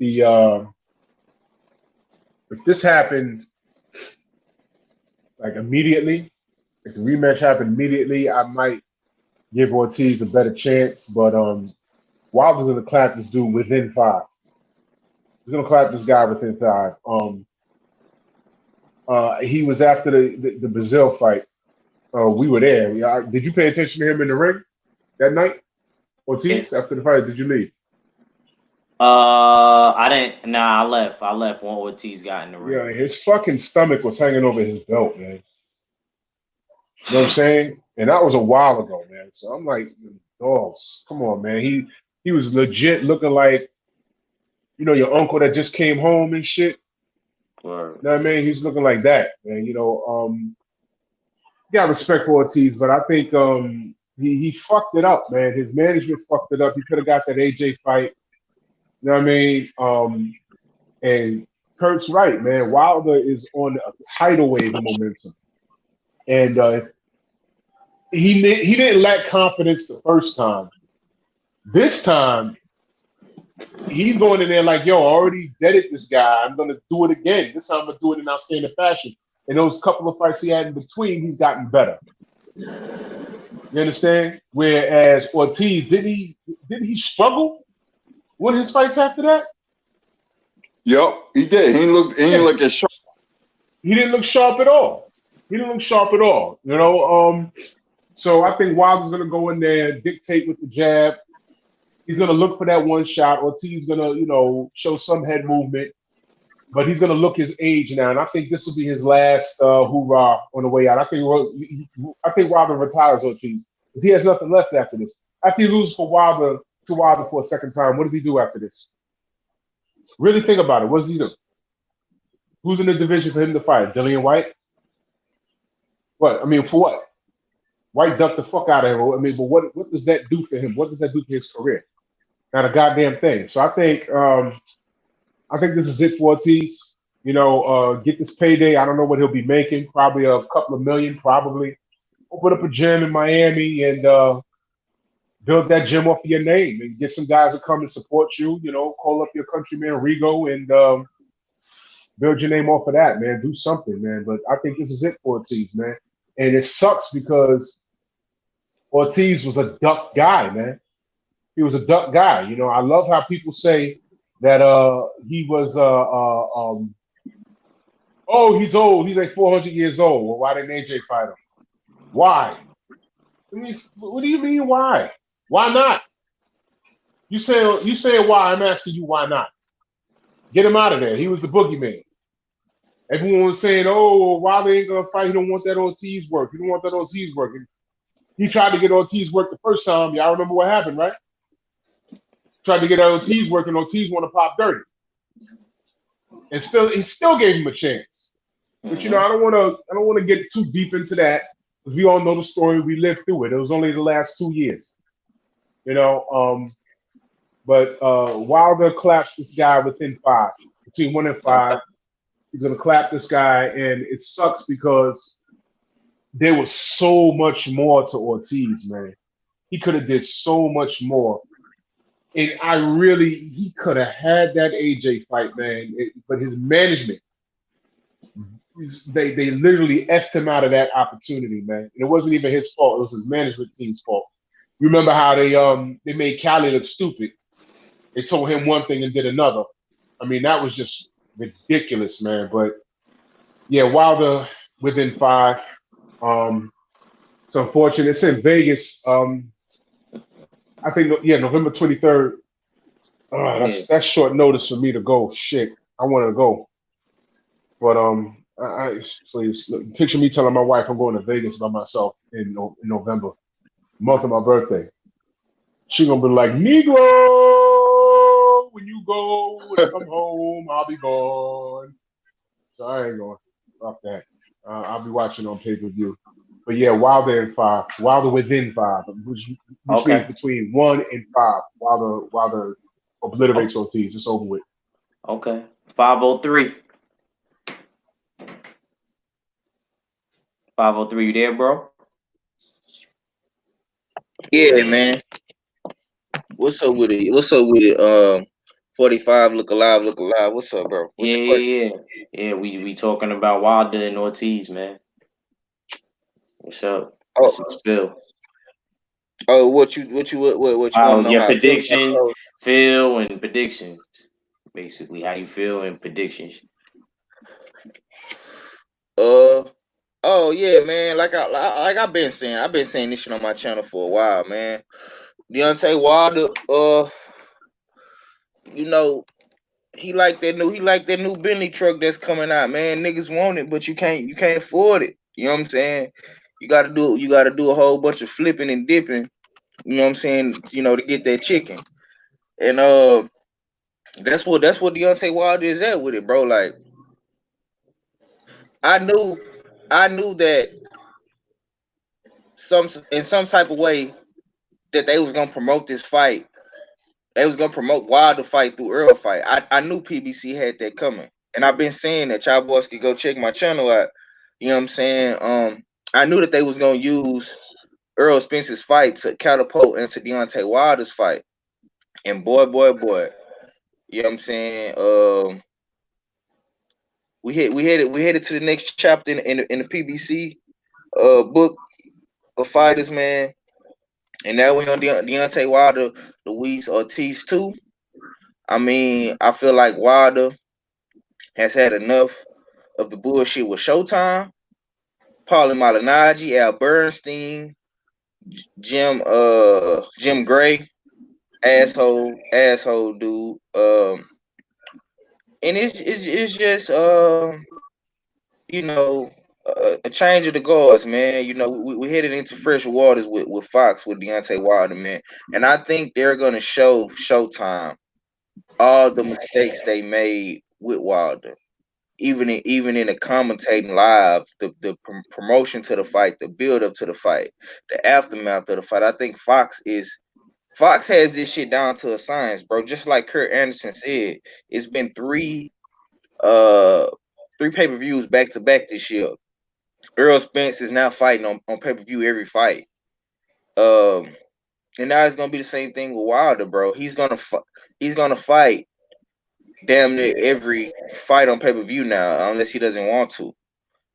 this happened like immediately, if the rematch happened immediately, I might give Ortiz a better chance. But Wilder's gonna clap this dude within 5. He's gonna clap this guy within 5. He was after the Brazil fight. We were there. Yeah, did you pay attention to him in the ring that night? Yeah. Ortiz, after the fight, did you leave? I didn't. Nah, I left. I left when Ortiz got in the Yeah, ring. his fucking stomach was hanging over his belt, man. You know what I'm saying? And that was a while ago, man. So I'm like, dogs, come on, man. He was legit looking like, your uncle that just came home and shit. Word. You know what I mean? He's looking like that, man. Got respect for Ortiz, but I think he fucked it up, man. His management fucked it up. He could have got that AJ fight. You know what I mean? And Kurt's right, man. Wilder is on a tidal wave of momentum, and he didn't lack confidence the first time. This time, He's going in there like, yo, I already deaded this guy. I'm gonna do it again. This time I'm gonna do it in outstanding fashion. And those couple of fights he had in between, he's gotten better. You understand? Whereas Ortiz, didn't he struggle with his fights after that? Yep, he did. He didn't look as sharp. He didn't look sharp at all. He didn't look sharp at all. So I think Wilder's gonna go in there, dictate with the jab. He's gonna look for that one shot. Ortiz gonna, show some head movement, but he's gonna look his age now, and I think this will be his last hoorah on the way out. I think Wilder retires Ortiz because he has nothing left after this. After he loses to Wilder for a second time, what does he do after this? Really think about it. What does he do? Who's in the division for him to fight? Dillian White? What? I mean, for what? White ducked the fuck out of him. I mean, but what does that do for him? What does that do for his career? Not a goddamn thing. So I think this is it for Ortiz. Get this payday. I don't know what he'll be making. Probably a couple of million. Probably open up a gym in Miami and build that gym off of your name and get some guys to come and support you. Call up your countryman Rigo and build your name off of that, man. Do something, man. But I think this is it for Ortiz, man. And it sucks because Ortiz was a duck guy, man. He was a duck guy. I love how people say that he was he's old. He's like 400 years old. Well, why didn't AJ fight him? Why? I mean, what do you mean why? Why not? You say why? I'm asking you why not? Get him out of there. He was the boogeyman. Everyone was saying, "Oh, why they ain't gonna fight? He don't want that Ortiz work. He don't want that Ortiz work." And he tried to get Ortiz work the first time. Y'all remember what happened, right? Tried to get Ortiz work, and Ortiz want to pop dirty. And he still gave him a chance. But I don't want to get too deep into that because we all know the story. We lived through it. It was only the last 2 years, But Wilder claps this guy within 5, between 1 and 5. He's gonna clap this guy, and it sucks because there was so much more to Ortiz, man. He could have did so much more. And he could have had that AJ fight, man. But his management, they literally effed him out of that opportunity, man. And it wasn't even his fault. It was his management team's fault. You remember how they made Cali look stupid? They told him one thing and did another. I mean, that was just ridiculous, man. But yeah, Wilder within 5. It's unfortunate. It's in Vegas. I think November 23rd. That's short notice for me to go. Shit, I want to go, but please picture me telling my wife I'm going to Vegas by myself in November, month of my birthday. She gonna be like, Negro, when you go, when I come home, I'll be gone. So I ain't going. Fuck that. I'll be watching on pay-per-view. But yeah, Wilder in 5. Wilder within 5, which means between 1 and 5. Wilder obliterates Ortiz. It's over with. Okay. 503. 503, you there, bro? Yeah, man. What's up with it? 45, look alive. What's up, bro? What's the question? Yeah. We talking about Wilder and Ortiz, man. What's up? Oh, this is Phil. Oh, what you want to know? Your predictions, Phil, and predictions. Basically, how you feel and predictions. Oh yeah, man. Like I've been saying this shit on my channel for a while, man. Deontay Wilder, he like that new Bentley truck that's coming out, man. Niggas want it, but you can't afford it. You know what I'm saying? You gotta do a whole bunch of flipping and dipping, you know what I'm saying, to get that chicken. And that's what Deontay Wilder is at with it, bro. Like I knew that in some type of way that they was gonna promote this fight. They was gonna promote Wilder fight through Errol fight. I knew PBC had that coming, and I've been saying that y'all boys could go check my channel out. You know what I'm saying? I knew that they was gonna use Errol Spence's fight to catapult into Deontay Wilder's fight, and boy, You know what I'm saying? We headed to the next chapter in the PBC book of fighters, man. And now we on Deontay Wilder, Luis Ortiz too. I mean, I feel like Wilder has had enough of the bullshit with Showtime, Paulie Malignaggi, Al Bernstein, Jim Gray, asshole dude. And it's just you know a change of the guards, man. You know, we headed into fresh waters with Fox with Deontay Wilder, man. And I think they're gonna show Showtime all the mistakes they made with Wilder. Even in the commentating live, the promotion to the fight, the build up to the fight, the aftermath of the fight. I think Fox has this shit down to a science, bro. Just like Kurt Anderson said, it's been uh three pay-per-views back to back this year. Errol Spence is now fighting on pay-per-view every fight. Um and now it's gonna be the same thing with Wilder, bro. He's gonna fight damn near every fight on pay-per-view now, unless he doesn't want to.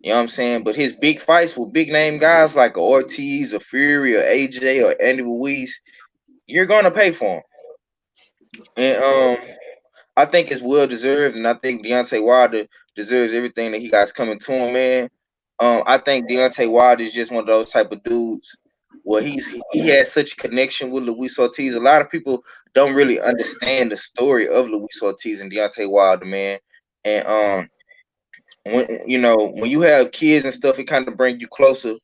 You know what I'm saying? But his big fights with big name guys like Ortiz or Fury or AJ or Andy Ruiz, you're gonna pay for them. And I think it's well deserved, and I think Deontay Wilder deserves everything that he got coming to him, man. I think Deontay Wilder is just one of those type of dudes where he has such a connection with Luis Ortiz. A lot of people don't really understand the story of Luis Ortiz and Deontay Wilder, man. And when when you have kids and stuff, it kind of brings you closer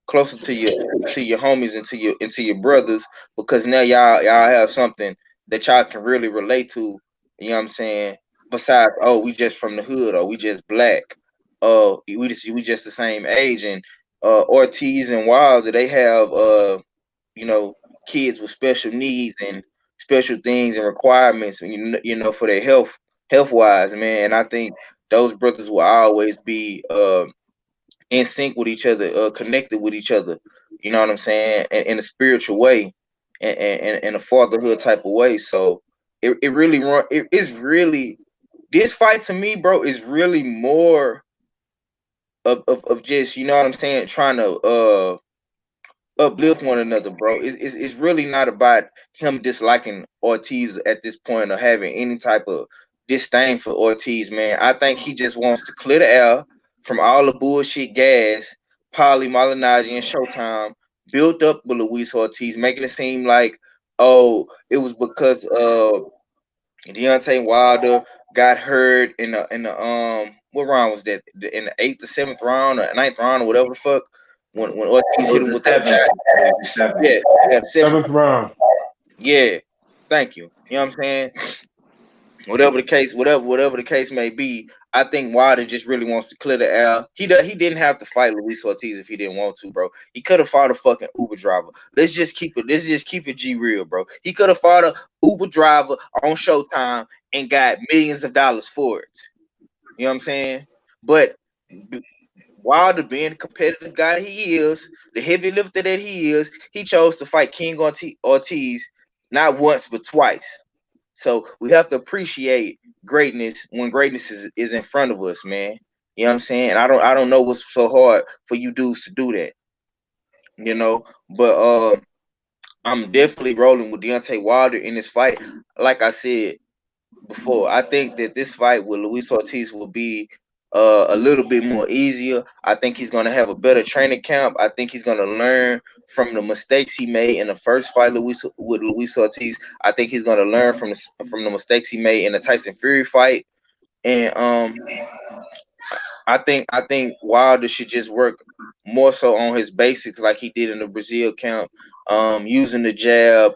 to your homies and to your brothers, because now y'all have something that y'all can really relate to. You know what I'm saying? Besides, oh, we just from the hood, or we just black, we just the same age. And Ortiz and Wilder, they have you know kids with special needs and special things and requirements, and for their health wise, man. And I think those brothers will always be in sync with each other, connected with each other. You know what I'm saying? In a spiritual way, and in a fatherhood type of way. So it really it is really, this fight to me, bro, is really more of just, you know what I'm saying, trying to uplift one another, bro. It's really not about him disliking Ortiz at this point or having any type of disdain for Ortiz, man. I think he just wants to clear the air from all the bullshit gas, Paulie Malignaggi and Showtime built up with Luis Ortiz, making it seem like, oh, it was because Deontay Wilder got hurt in the what round was that? In the eighth or seventh round or ninth round or whatever the fuck, when Ortiz It hit was him the with that seventh. jab. It was the seventh. Yeah, yeah, the seventh. Seventh round. Yeah, thank you. You know what I'm saying? Whatever the case may be, I think Wilder just really wants to clear the air. He didn't have to fight Luis Ortiz if he didn't want to, bro. He could have fought a fucking Uber driver. Let's just keep it G real, bro. He could have fought a Uber driver on Showtime and got millions of dollars for it. You know what I'm saying? But Wilder, being the competitive guy he is, the heavy lifter that he is, he chose to fight King Ortiz not once but twice. So we have to appreciate greatness when greatness is in front of us, man. You know what I'm saying? I don't know what's so hard for you dudes to do that, you know. But I'm definitely rolling with Deontay Wilder in this fight. Like I said before, I think that this fight with Luis Ortiz will be a little bit more easier. I think he's gonna have a better training camp. I think he's gonna learn from the mistakes he made in the first fight with Luis Ortiz. I think he's gonna learn from the mistakes he made in the Tyson Fury fight. And I think Wilder should just work more so on his basics like he did in the Brazil camp, using the jab,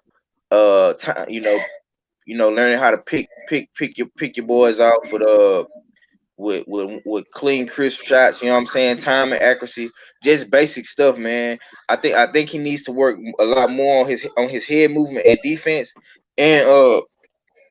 learning how to pick your boys out for the with clean, crisp shots. You know what I'm saying? Time and accuracy, just basic stuff, man. I think he needs to work a lot more on his head movement and defense, and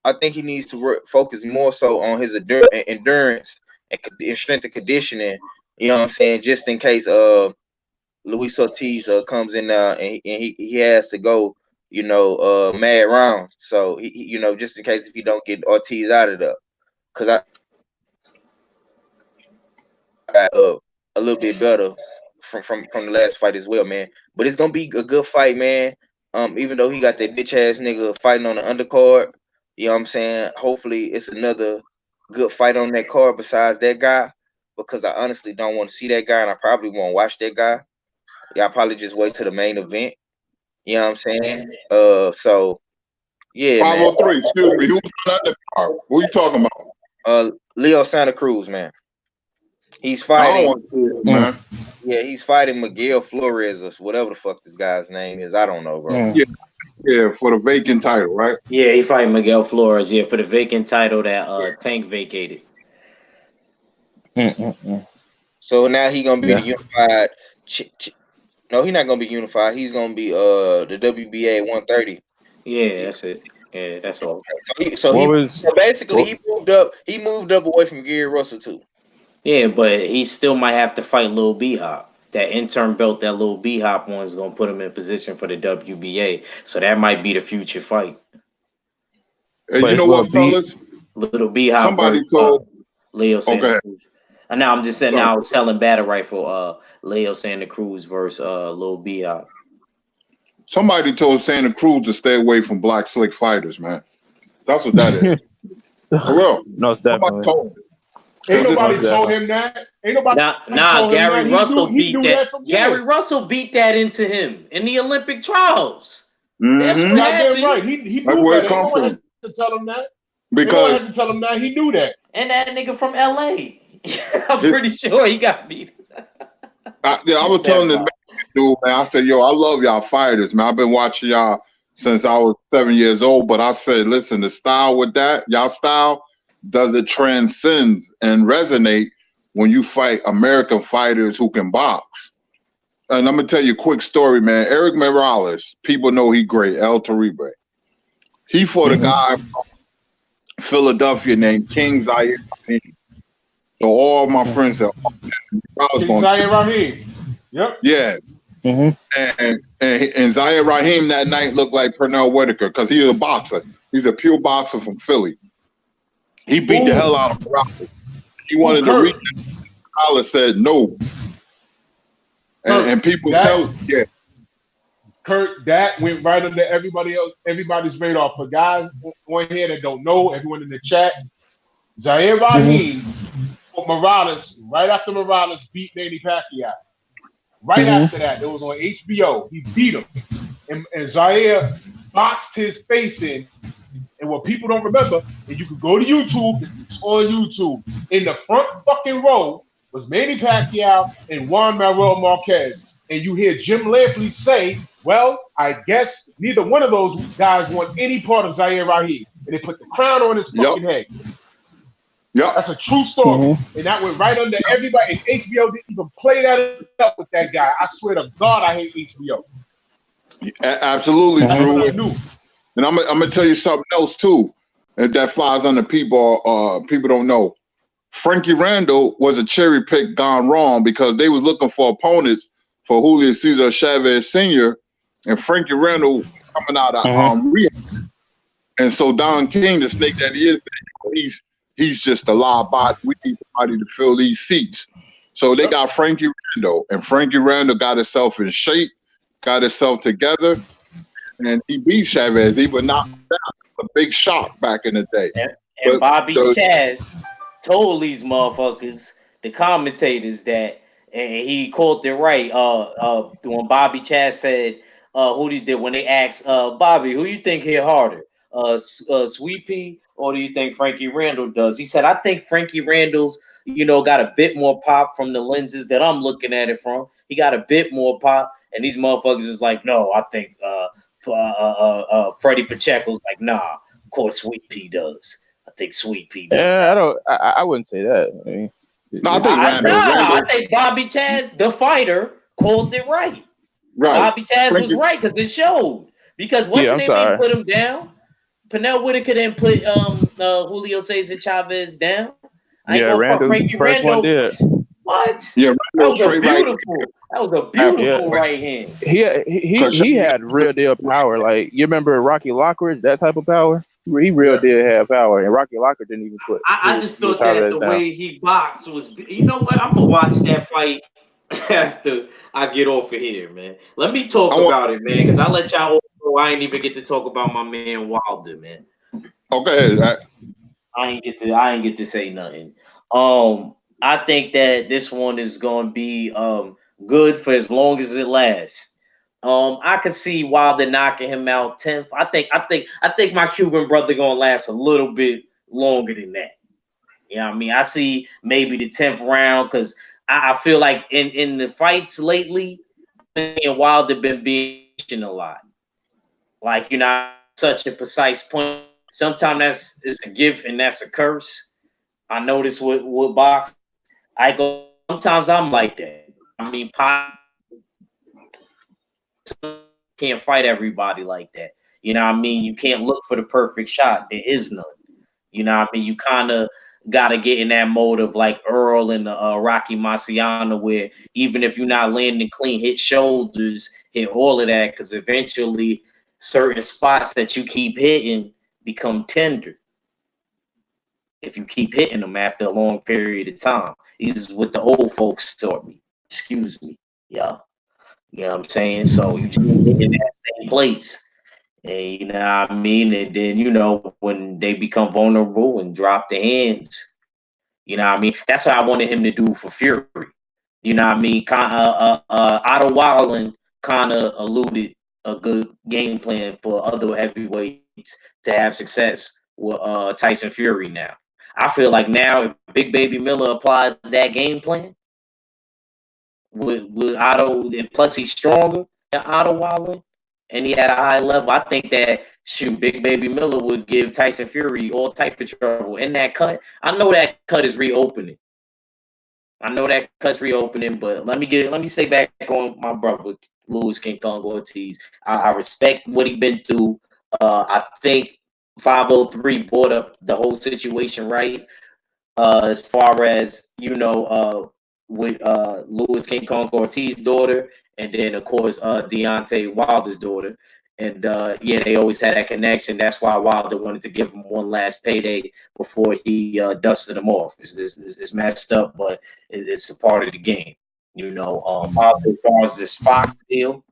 I think he needs to focus more so on his endurance and strength and conditioning. You know what I'm saying? Just in case Luis Ortiz comes in and he has to go mad rounds. So just in case if he don't get Ortiz out of there, because I got a little bit better from the last fight as well, man. But it's gonna be a good fight, man. Even though he got that bitch ass nigga fighting on the undercard, you know what I'm saying? Hopefully it's another good fight on that card besides that guy, because I honestly don't want to see that guy, and I probably won't watch that guy. Y'all probably just wait to the main event. You know what I'm saying? So yeah, man. 503. Excuse me. Who's on that card? Who you talking about? Leo Santa Cruz, man. He's I fighting. don't want to see it, man. Yeah, he's fighting Miguel Flores or whatever the fuck this guy's name is. I don't know, bro. Yeah, for the vacant title, right? Yeah, he fighting Miguel Flores. Yeah, for the vacant title that Tank vacated. So now he gonna be the unified. No, he's not gonna be unified. He's gonna be the WBA 130. Yeah, that's it. Yeah, that's all. So basically he moved up. He moved up away from Gary Russell too. Yeah, but he still might have to fight Lil B-Hop. That interim belt that Lil B-Hop won is going to put him in position for the WBA. So that might be the future fight. And you know what, fellas? Lil B-Hop Somebody versus told Leo Santa Cruz. And now I'm just saying, now I was selling battle rifle Leo Santa Cruz versus Lil B-Hop. Somebody told Santa Cruz to stay away from black slick fighters, man. That's what that is. For real. No, somebody told him. Ain't nobody told him that. Ain't nobody Nah, Gary Russell beat that. Gary years. Russell beat that into him in the Olympic trials. Mm-hmm. That's what happened. Right. He knew That's where that. it comes from. To tell him that. Because had to tell him that. He knew that. And that nigga from LA. I'm pretty sure he got beat. I was telling this dude, man, I said, yo, I love y'all fighters, man. I've been watching y'all since I was 7 years old. But I said, listen, the style with that, y'all style, does it transcend and resonate when you fight American fighters who can box? And I'm gonna tell you a quick story, man. Eric Morales, people know he great, El Torribe. He fought a guy from Philadelphia named King Zaire Rahim. So all my friends said, King Zaire Rahim. Yep. Yeah. And Zaire Rahim that night looked like Pernell Whitaker because he's a boxer. He's a pure boxer from Philly. He beat the hell out of Morales. He wanted to reach him. Morales said no. And people tell, Kurt, that went right under everybody's radar. For guys on here that don't know, everyone in the chat, Zaire Rahim for Morales, right after Morales beat Manny Pacquiao. Right after that, it was on HBO. He beat him. And Zaire boxed his face in. And what people don't remember, and you can go to YouTube, it's on YouTube. In the front fucking row was Manny Pacquiao and Juan Manuel Marquez. And you hear Jim Lampley say, well, I guess neither one of those guys want any part of Zaire Rahim. And they put the crown on his fucking head. Yeah, that's a true story. And that went right under everybody. And HBO didn't even play that up with that guy. I swear to God, I hate HBO. Absolutely true. And I'm gonna tell you something else too, that flies under people. People don't know. Frankie Randall was a cherry pick gone wrong because they was looking for opponents for Julio Cesar Chavez Sr. and Frankie Randall coming out of rehab. And so Don King, the snake that he is, he's just a live bot. We need somebody to fill these seats. So they got Frankie Randall, and Frankie Randall got himself in shape, got himself together, and he beat Chavez. He would knock him down. A big shock back in the day. And Bobby Chaz told these motherfuckers, the commentators, that, and he called it right. When Bobby Chaz said, "Who do you think?" When they asked Bobby, "Who you think hit harder, Sweet Pea, or do you think Frankie Randall does?" He said, "I think Frankie Randall's, got a bit more pop from the lenses that I'm looking at it from. He got a bit more pop." And these motherfuckers is like, "No, I think Freddie Pacheco's like, nah, of course Sweet Pea does. I think Sweet Pea does." Yeah, I wouldn't say that. I mean, no, I think Randall. I think Bobby Chaz, the fighter, called it right. Bobby Chaz was right because it showed. Because once they didn't put him down, Pernell Whitaker didn't put Julio Cesar Chavez down. Randall, Frankie first Randall. one did. What? Yeah, That was a straight right. beautiful. That was a Have beautiful right hand. He had real deal power. Like you remember Rocky Lockridge, that type of power. He real did have power, and Rocky Lockridge didn't even put. I just thought power that the down. way he boxed was. You know what? I'm gonna watch that fight after I get off of here, man. Let me talk about it, man, because I let y'all know I ain't even get to talk about my man Wilder, man. Okay. I ain't get to say nothing. I think that this one is gonna be good for as long as it lasts. I could see Wilder knocking him out 10th. I think my Cuban brother gonna last a little bit longer than that. You know what I mean? I see maybe the 10th round because I feel like in the fights lately, me and Wilder been being a lot. Like, you're not such a precise point. Sometimes it's a gift and that's a curse. I notice with box, sometimes I'm like that. I mean, can't fight everybody like that. You know what I mean? You can't look for the perfect shot. There is none. You know what I mean? You kind of got to get in that mode of like Earl and Rocky Marciano, where even if you're not landing clean, hit shoulders, hit all of that, because eventually certain spots that you keep hitting become tender if you keep hitting them after a long period of time. This is what the old folks taught me. Excuse me. Yeah. You know what I'm saying? So you just get in that same place. And you know what I mean? And then, when they become vulnerable and drop the hands, you know what I mean? That's what I wanted him to do for Fury. You know what I mean? Otto Wallen kind of alluded a good game plan for other heavyweights to have success with Tyson Fury now. I feel like now if Big Baby Miller applies that game plan with Otto, and plus he's stronger than Otto Wallen, and he at a high level, I think that Big Baby Miller would give Tyson Fury all type of trouble in that cut. I know that cut is reopening. But let me stay back on my brother Louis King Kong Ortiz. I respect what he been through. I think 503 brought up the whole situation right. As far as with Louis King Kong Ortiz's daughter, and then of course Deontay Wilder's daughter. And they always had that connection. That's why Wilder wanted to give him one last payday before he dusted him off. It's messed up, but it's a part of the game. As far as this Fox deal,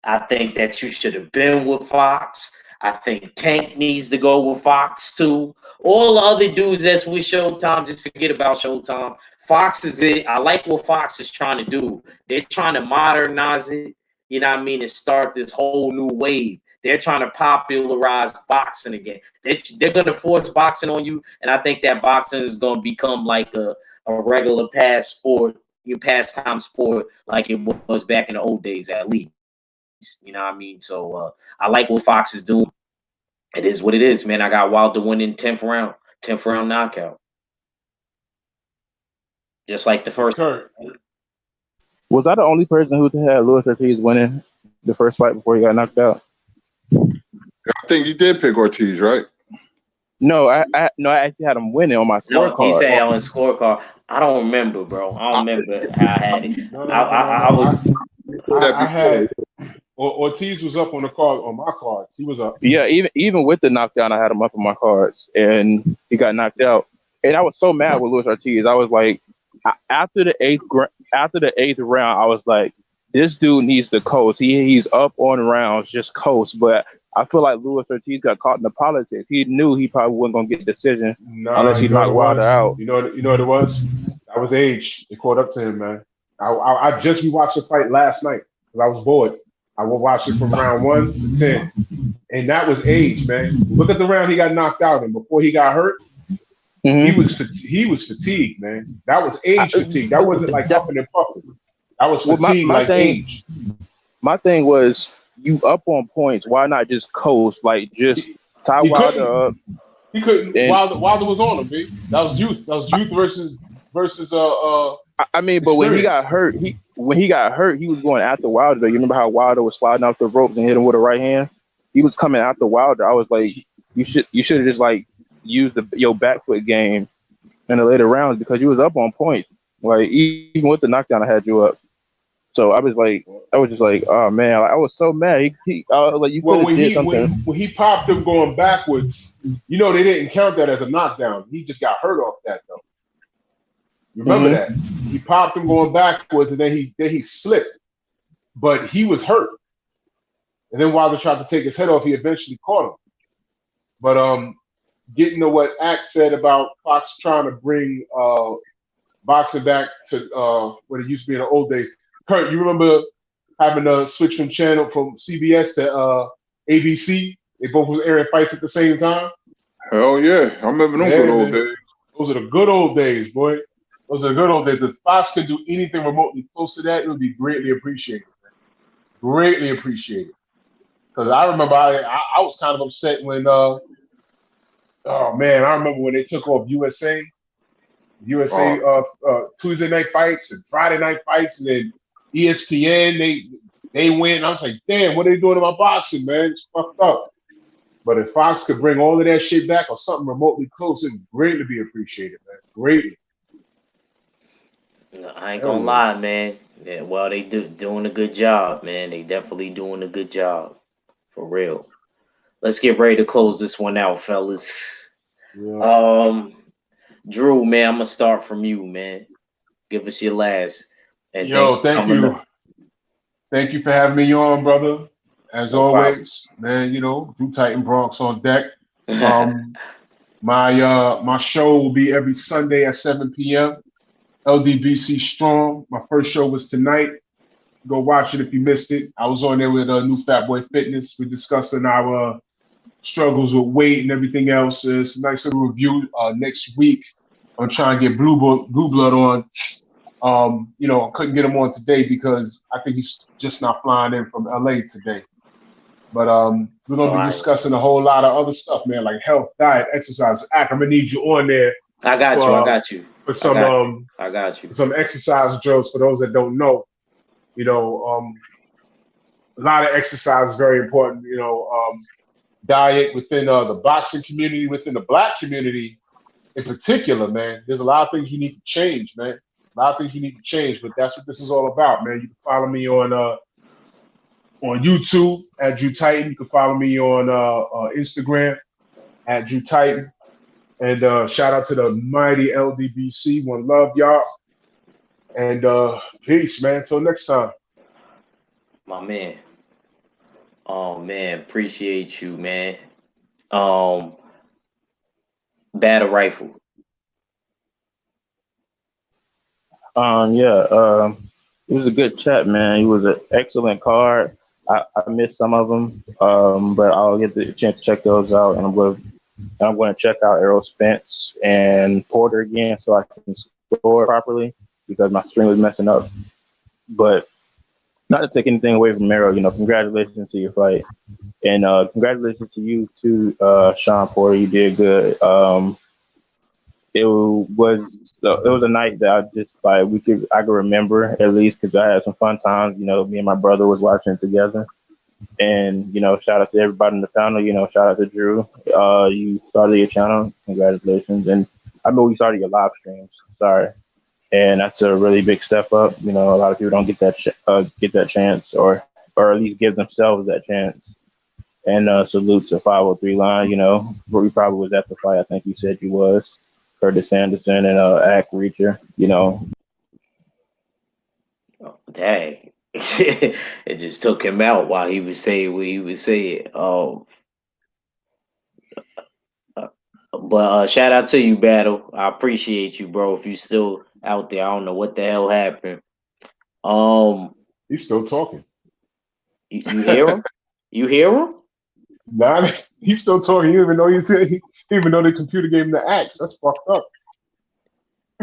I think that you should have been with Fox. I think Tank needs to go with Fox too. All the other dudes that's with Showtime, just forget about Showtime. Fox is it. I like what Fox is trying to do. They're trying to modernize it, you know what I mean, and start this whole new wave. They're trying to popularize boxing again. They're going to force boxing on you, and I think that boxing is going to become like a regular pastime sport like it was back in the old days at least. You know what I mean? So I like what Fox is doing. It is what it is, man. I got Wilder winning 10th round knockout. Just like the first. Kurt. Was I the only person who had Luis Ortiz winning the first fight before he got knocked out? I think you did pick Ortiz, right? No, I actually had him winning on my scorecard. No, he said on his scorecard. I don't remember, bro. I don't remember how I had it. I had Ortiz was up on the card on my cards. He was up. Yeah, even with the knockdown, I had him up on my cards, and he got knocked out. And I was so mad with Luis Ortiz. I was like, after the eighth round, I was like, this dude needs to coast. He's up on rounds, just coast. But I feel like Luis Ortiz got caught in the politics. He knew he probably wasn't gonna get a decision unless he knocked Wilder out. You know what it was? That was age. It caught up to him, man. I just rewatched the fight last night because I was bored. I will watch it from round 1 to 10, and that was age, man. Look at the round he got knocked out in before he got hurt. Mm-hmm. He was fatigued, man. That was age fatigue. That wasn't like huffing and puffing. That was fatigue, age. My thing was, you up on points. Why not just coast? Like just tie Wilder up. He couldn't. Wilder was on him, B. That was youth. That was youth versus. I mean, but when he got hurt, he was going after Wilder. You remember how Wilder was sliding off the ropes and hit him with a right hand? He was coming after Wilder. I was like, you should have just like used your back foot game in the later rounds because you was up on points. Like even with the knockdown, I had you up. So I was just like, oh man, I was so mad. Like you could Well, have did something. when he popped him going backwards, they didn't count that as a knockdown. He just got hurt off that though. Remember Hmm. that he popped him going backwards, and then he slipped, but he was hurt. And then Wilder tried to take his head off. He eventually caught him. But getting to what Axe said about Fox trying to bring boxing back to what it used to be in the old days. Kurt, you remember having to switch from channel from CBS to ABC? They both was airing fights at the same time. Hell yeah. I remember them good Yeah, old man. days. Those are the good old days, boy. Those are the good old days. If Fox could do anything remotely close to that, it would be greatly appreciated. Man. Greatly appreciated. Because I remember I was kind of upset when oh man, I remember when they took off USA Oh, Tuesday night fights and Friday night fights, and then ESPN they win. I was like, damn, what are they doing to my boxing, man? It's fucked up. But if Fox could bring all of that shit back or something remotely close, it'd greatly be appreciated, man. Greatly. I ain't Hell gonna yeah. lie, man. Yeah, well, they doing a good job, man. They definitely doing a good job, for real. Let's get ready to close this one out, fellas. Yeah. Um, Drew, man, I'm gonna start from you, man. Give us your last, and thanks Yo, for thank coming up. you. Thank you for having me on, brother. As No problem. always, man, Drew Titan Bronx on deck. Um, my show will be every Sunday at 7 p.m. LDBC Strong. My first show was tonight. Go watch it if you missed it. I was on there with new Fat Boy Fitness. We're discussing our struggles with weight and everything else. It's a nice little review. Next week, I'm trying to get Blue Blood on. I couldn't get him on today because I think he's just not flying in from LA today. But we're All gonna be right, discussing a whole lot of other stuff, man, like health, diet, exercise. I'm gonna need you on there I got you. I for got you. for I some got you. I got you. some exercise drills for those that don't know. A lot of exercise is very important. Diet within the boxing community, within the black community in particular, man. There's a lot of things you need to change, man. A lot of things you need to change, but that's what this is all about, man. You can follow me on YouTube at Drew Titan. You can follow me on Instagram at Drew Titan. And shout out to the mighty LDBC. One love, y'all. And peace, man. Until next time. My man. Oh man, appreciate you, man. Um, battle rifle. Yeah. It was a good chat, man. It was an excellent card. I missed some of them, but I'll get the chance to check those out, and I'm going to check out Errol Spence and Porter again so I can score properly because my stream was messing up. But not to take anything away from Errol, congratulations to your fight, and congratulations to you too, Shawn Porter. You did good. It was a night that I just like I could remember at least because I had some fun times. Me and my brother was watching it together, and shout out to everybody in the panel. Shout out to Drew. You started your channel. Congratulations, and I know we started your live streams. Sorry, and that's a really big step up. A lot of people don't get that chance, or at least give themselves that chance. And salute to 503 line. Where we probably was at the fight. I think you said you was. Curtis Anderson and Ack Reacher. Oh, dang. It just took him out while he was saying what he was saying. But shout out to you, Battle. I appreciate you, bro. If you still out there, I don't know what the hell happened. Um, He's still talking. you hear him? You hear him? Nah, he's still talking. You even know even though the computer gave him the axe. That's fucked up.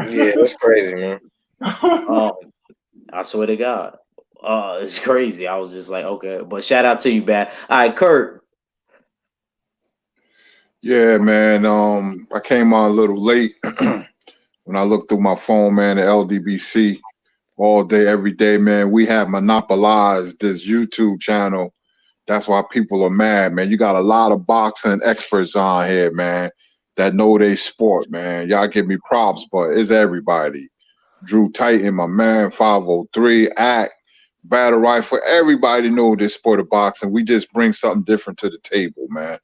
Yeah, that's crazy, man. I swear to God. It's crazy. I was just like, okay. But shout out to you, Bat. All right, Kurt. yeah, man. I came on a little late when I looked through my phone, man. The LDBC all day, every day, man. We have monopolized this YouTube channel. That's why people are mad, man. You got a lot of boxing experts on here, man, that know they sport, man. Y'all give me props, but it's everybody. Drew Titan, my man, 503, Act, Battle Rifle. Everybody know this sport of boxing. We just bring something different to the table, man.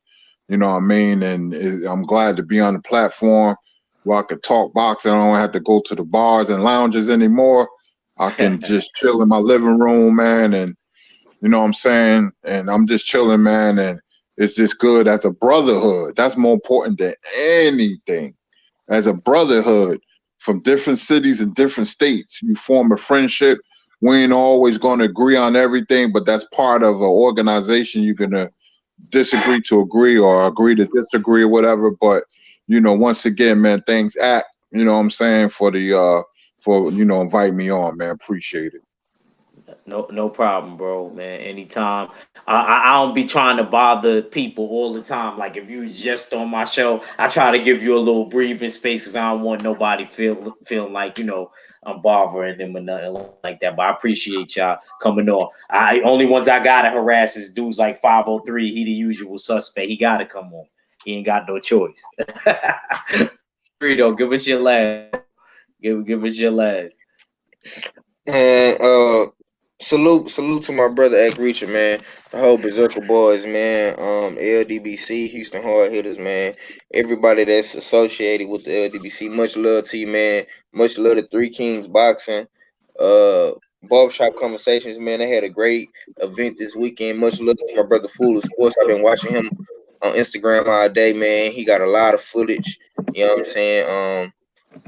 You know what I mean? And I'm glad to be on the platform where I could talk boxing. I don't have to go to the bars and lounges anymore. I can just chill in my living room, man, and you know what I'm saying? And I'm just chilling, man, and it's just good as a brotherhood. That's more important than anything. As a brotherhood from different cities and different states, you form a friendship. We ain't always going to agree on everything, but that's part of an organization. You're going to disagree to agree or agree to disagree or whatever. But, you know, once again, man, thanks, Act, you know what I'm saying, for inviting me on, man. Appreciate it. No problem, bro, man. Anytime. I don't be trying to bother people all the time. Like if you was just on my show, I try to give you a little breathing space because I don't want nobody feeling like I'm bothering them or nothing like that. But I appreciate y'all coming on. I only ones I gotta harass is dudes like 503. He the usual suspect. He gotta come on. He ain't got no choice. Frito, give us your last. Give us your last. And salute to my brother Ack Reacher, man. The whole Berserker boys, man. LDBC, Houston Hard Hitters, man. Everybody that's associated with the LDBC. Much love to you, man. Much love to Three Kings Boxing. Barbershop Conversations, man. They had a great event this weekend. Much love to my brother Fool of Sports. I've been watching him on Instagram all day, man. He got a lot of footage. You know what I'm saying?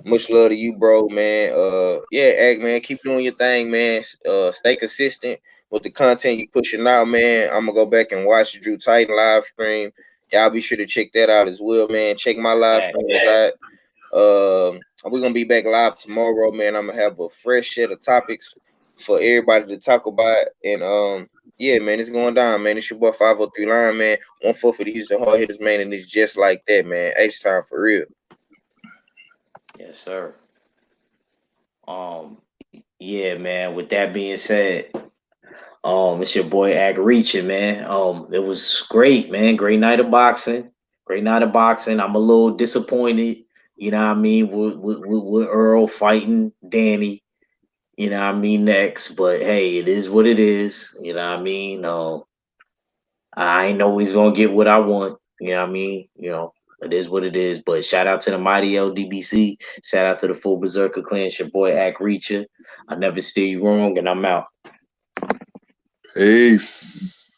Much love to you, bro, man. Yeah, Act, man, keep doing your thing, man. Stay consistent with the content you pushing out, man. I'm gonna go back and watch the Drew Titan live stream. Y'all be sure to check that out as well, man. Check my live stream out. We're gonna be back live tomorrow, man. I'm gonna have a fresh set of topics for everybody to talk about. And yeah, man, it's going down, man. It's your boy 503 Line, man. 1-4 for the Houston Hard Hitters, man, and it's just like that, man. H time for real. Yes, sir. Yeah, man. With that being said, it's your boy Ag Reaching, man. It was great, man. Great night of boxing. Great night of boxing. I'm a little disappointed, you know what I mean, with Earl fighting Danny, you know what I mean, next. But hey, it is what it is. You know what I mean? I ain't always gonna get what I want, you know what I mean? It is what it is. But shout out to the mighty LDBC. Shout out to the full Berserker clan. It's your boy Ag Reacher. I never steer you wrong, and I'm out. Peace.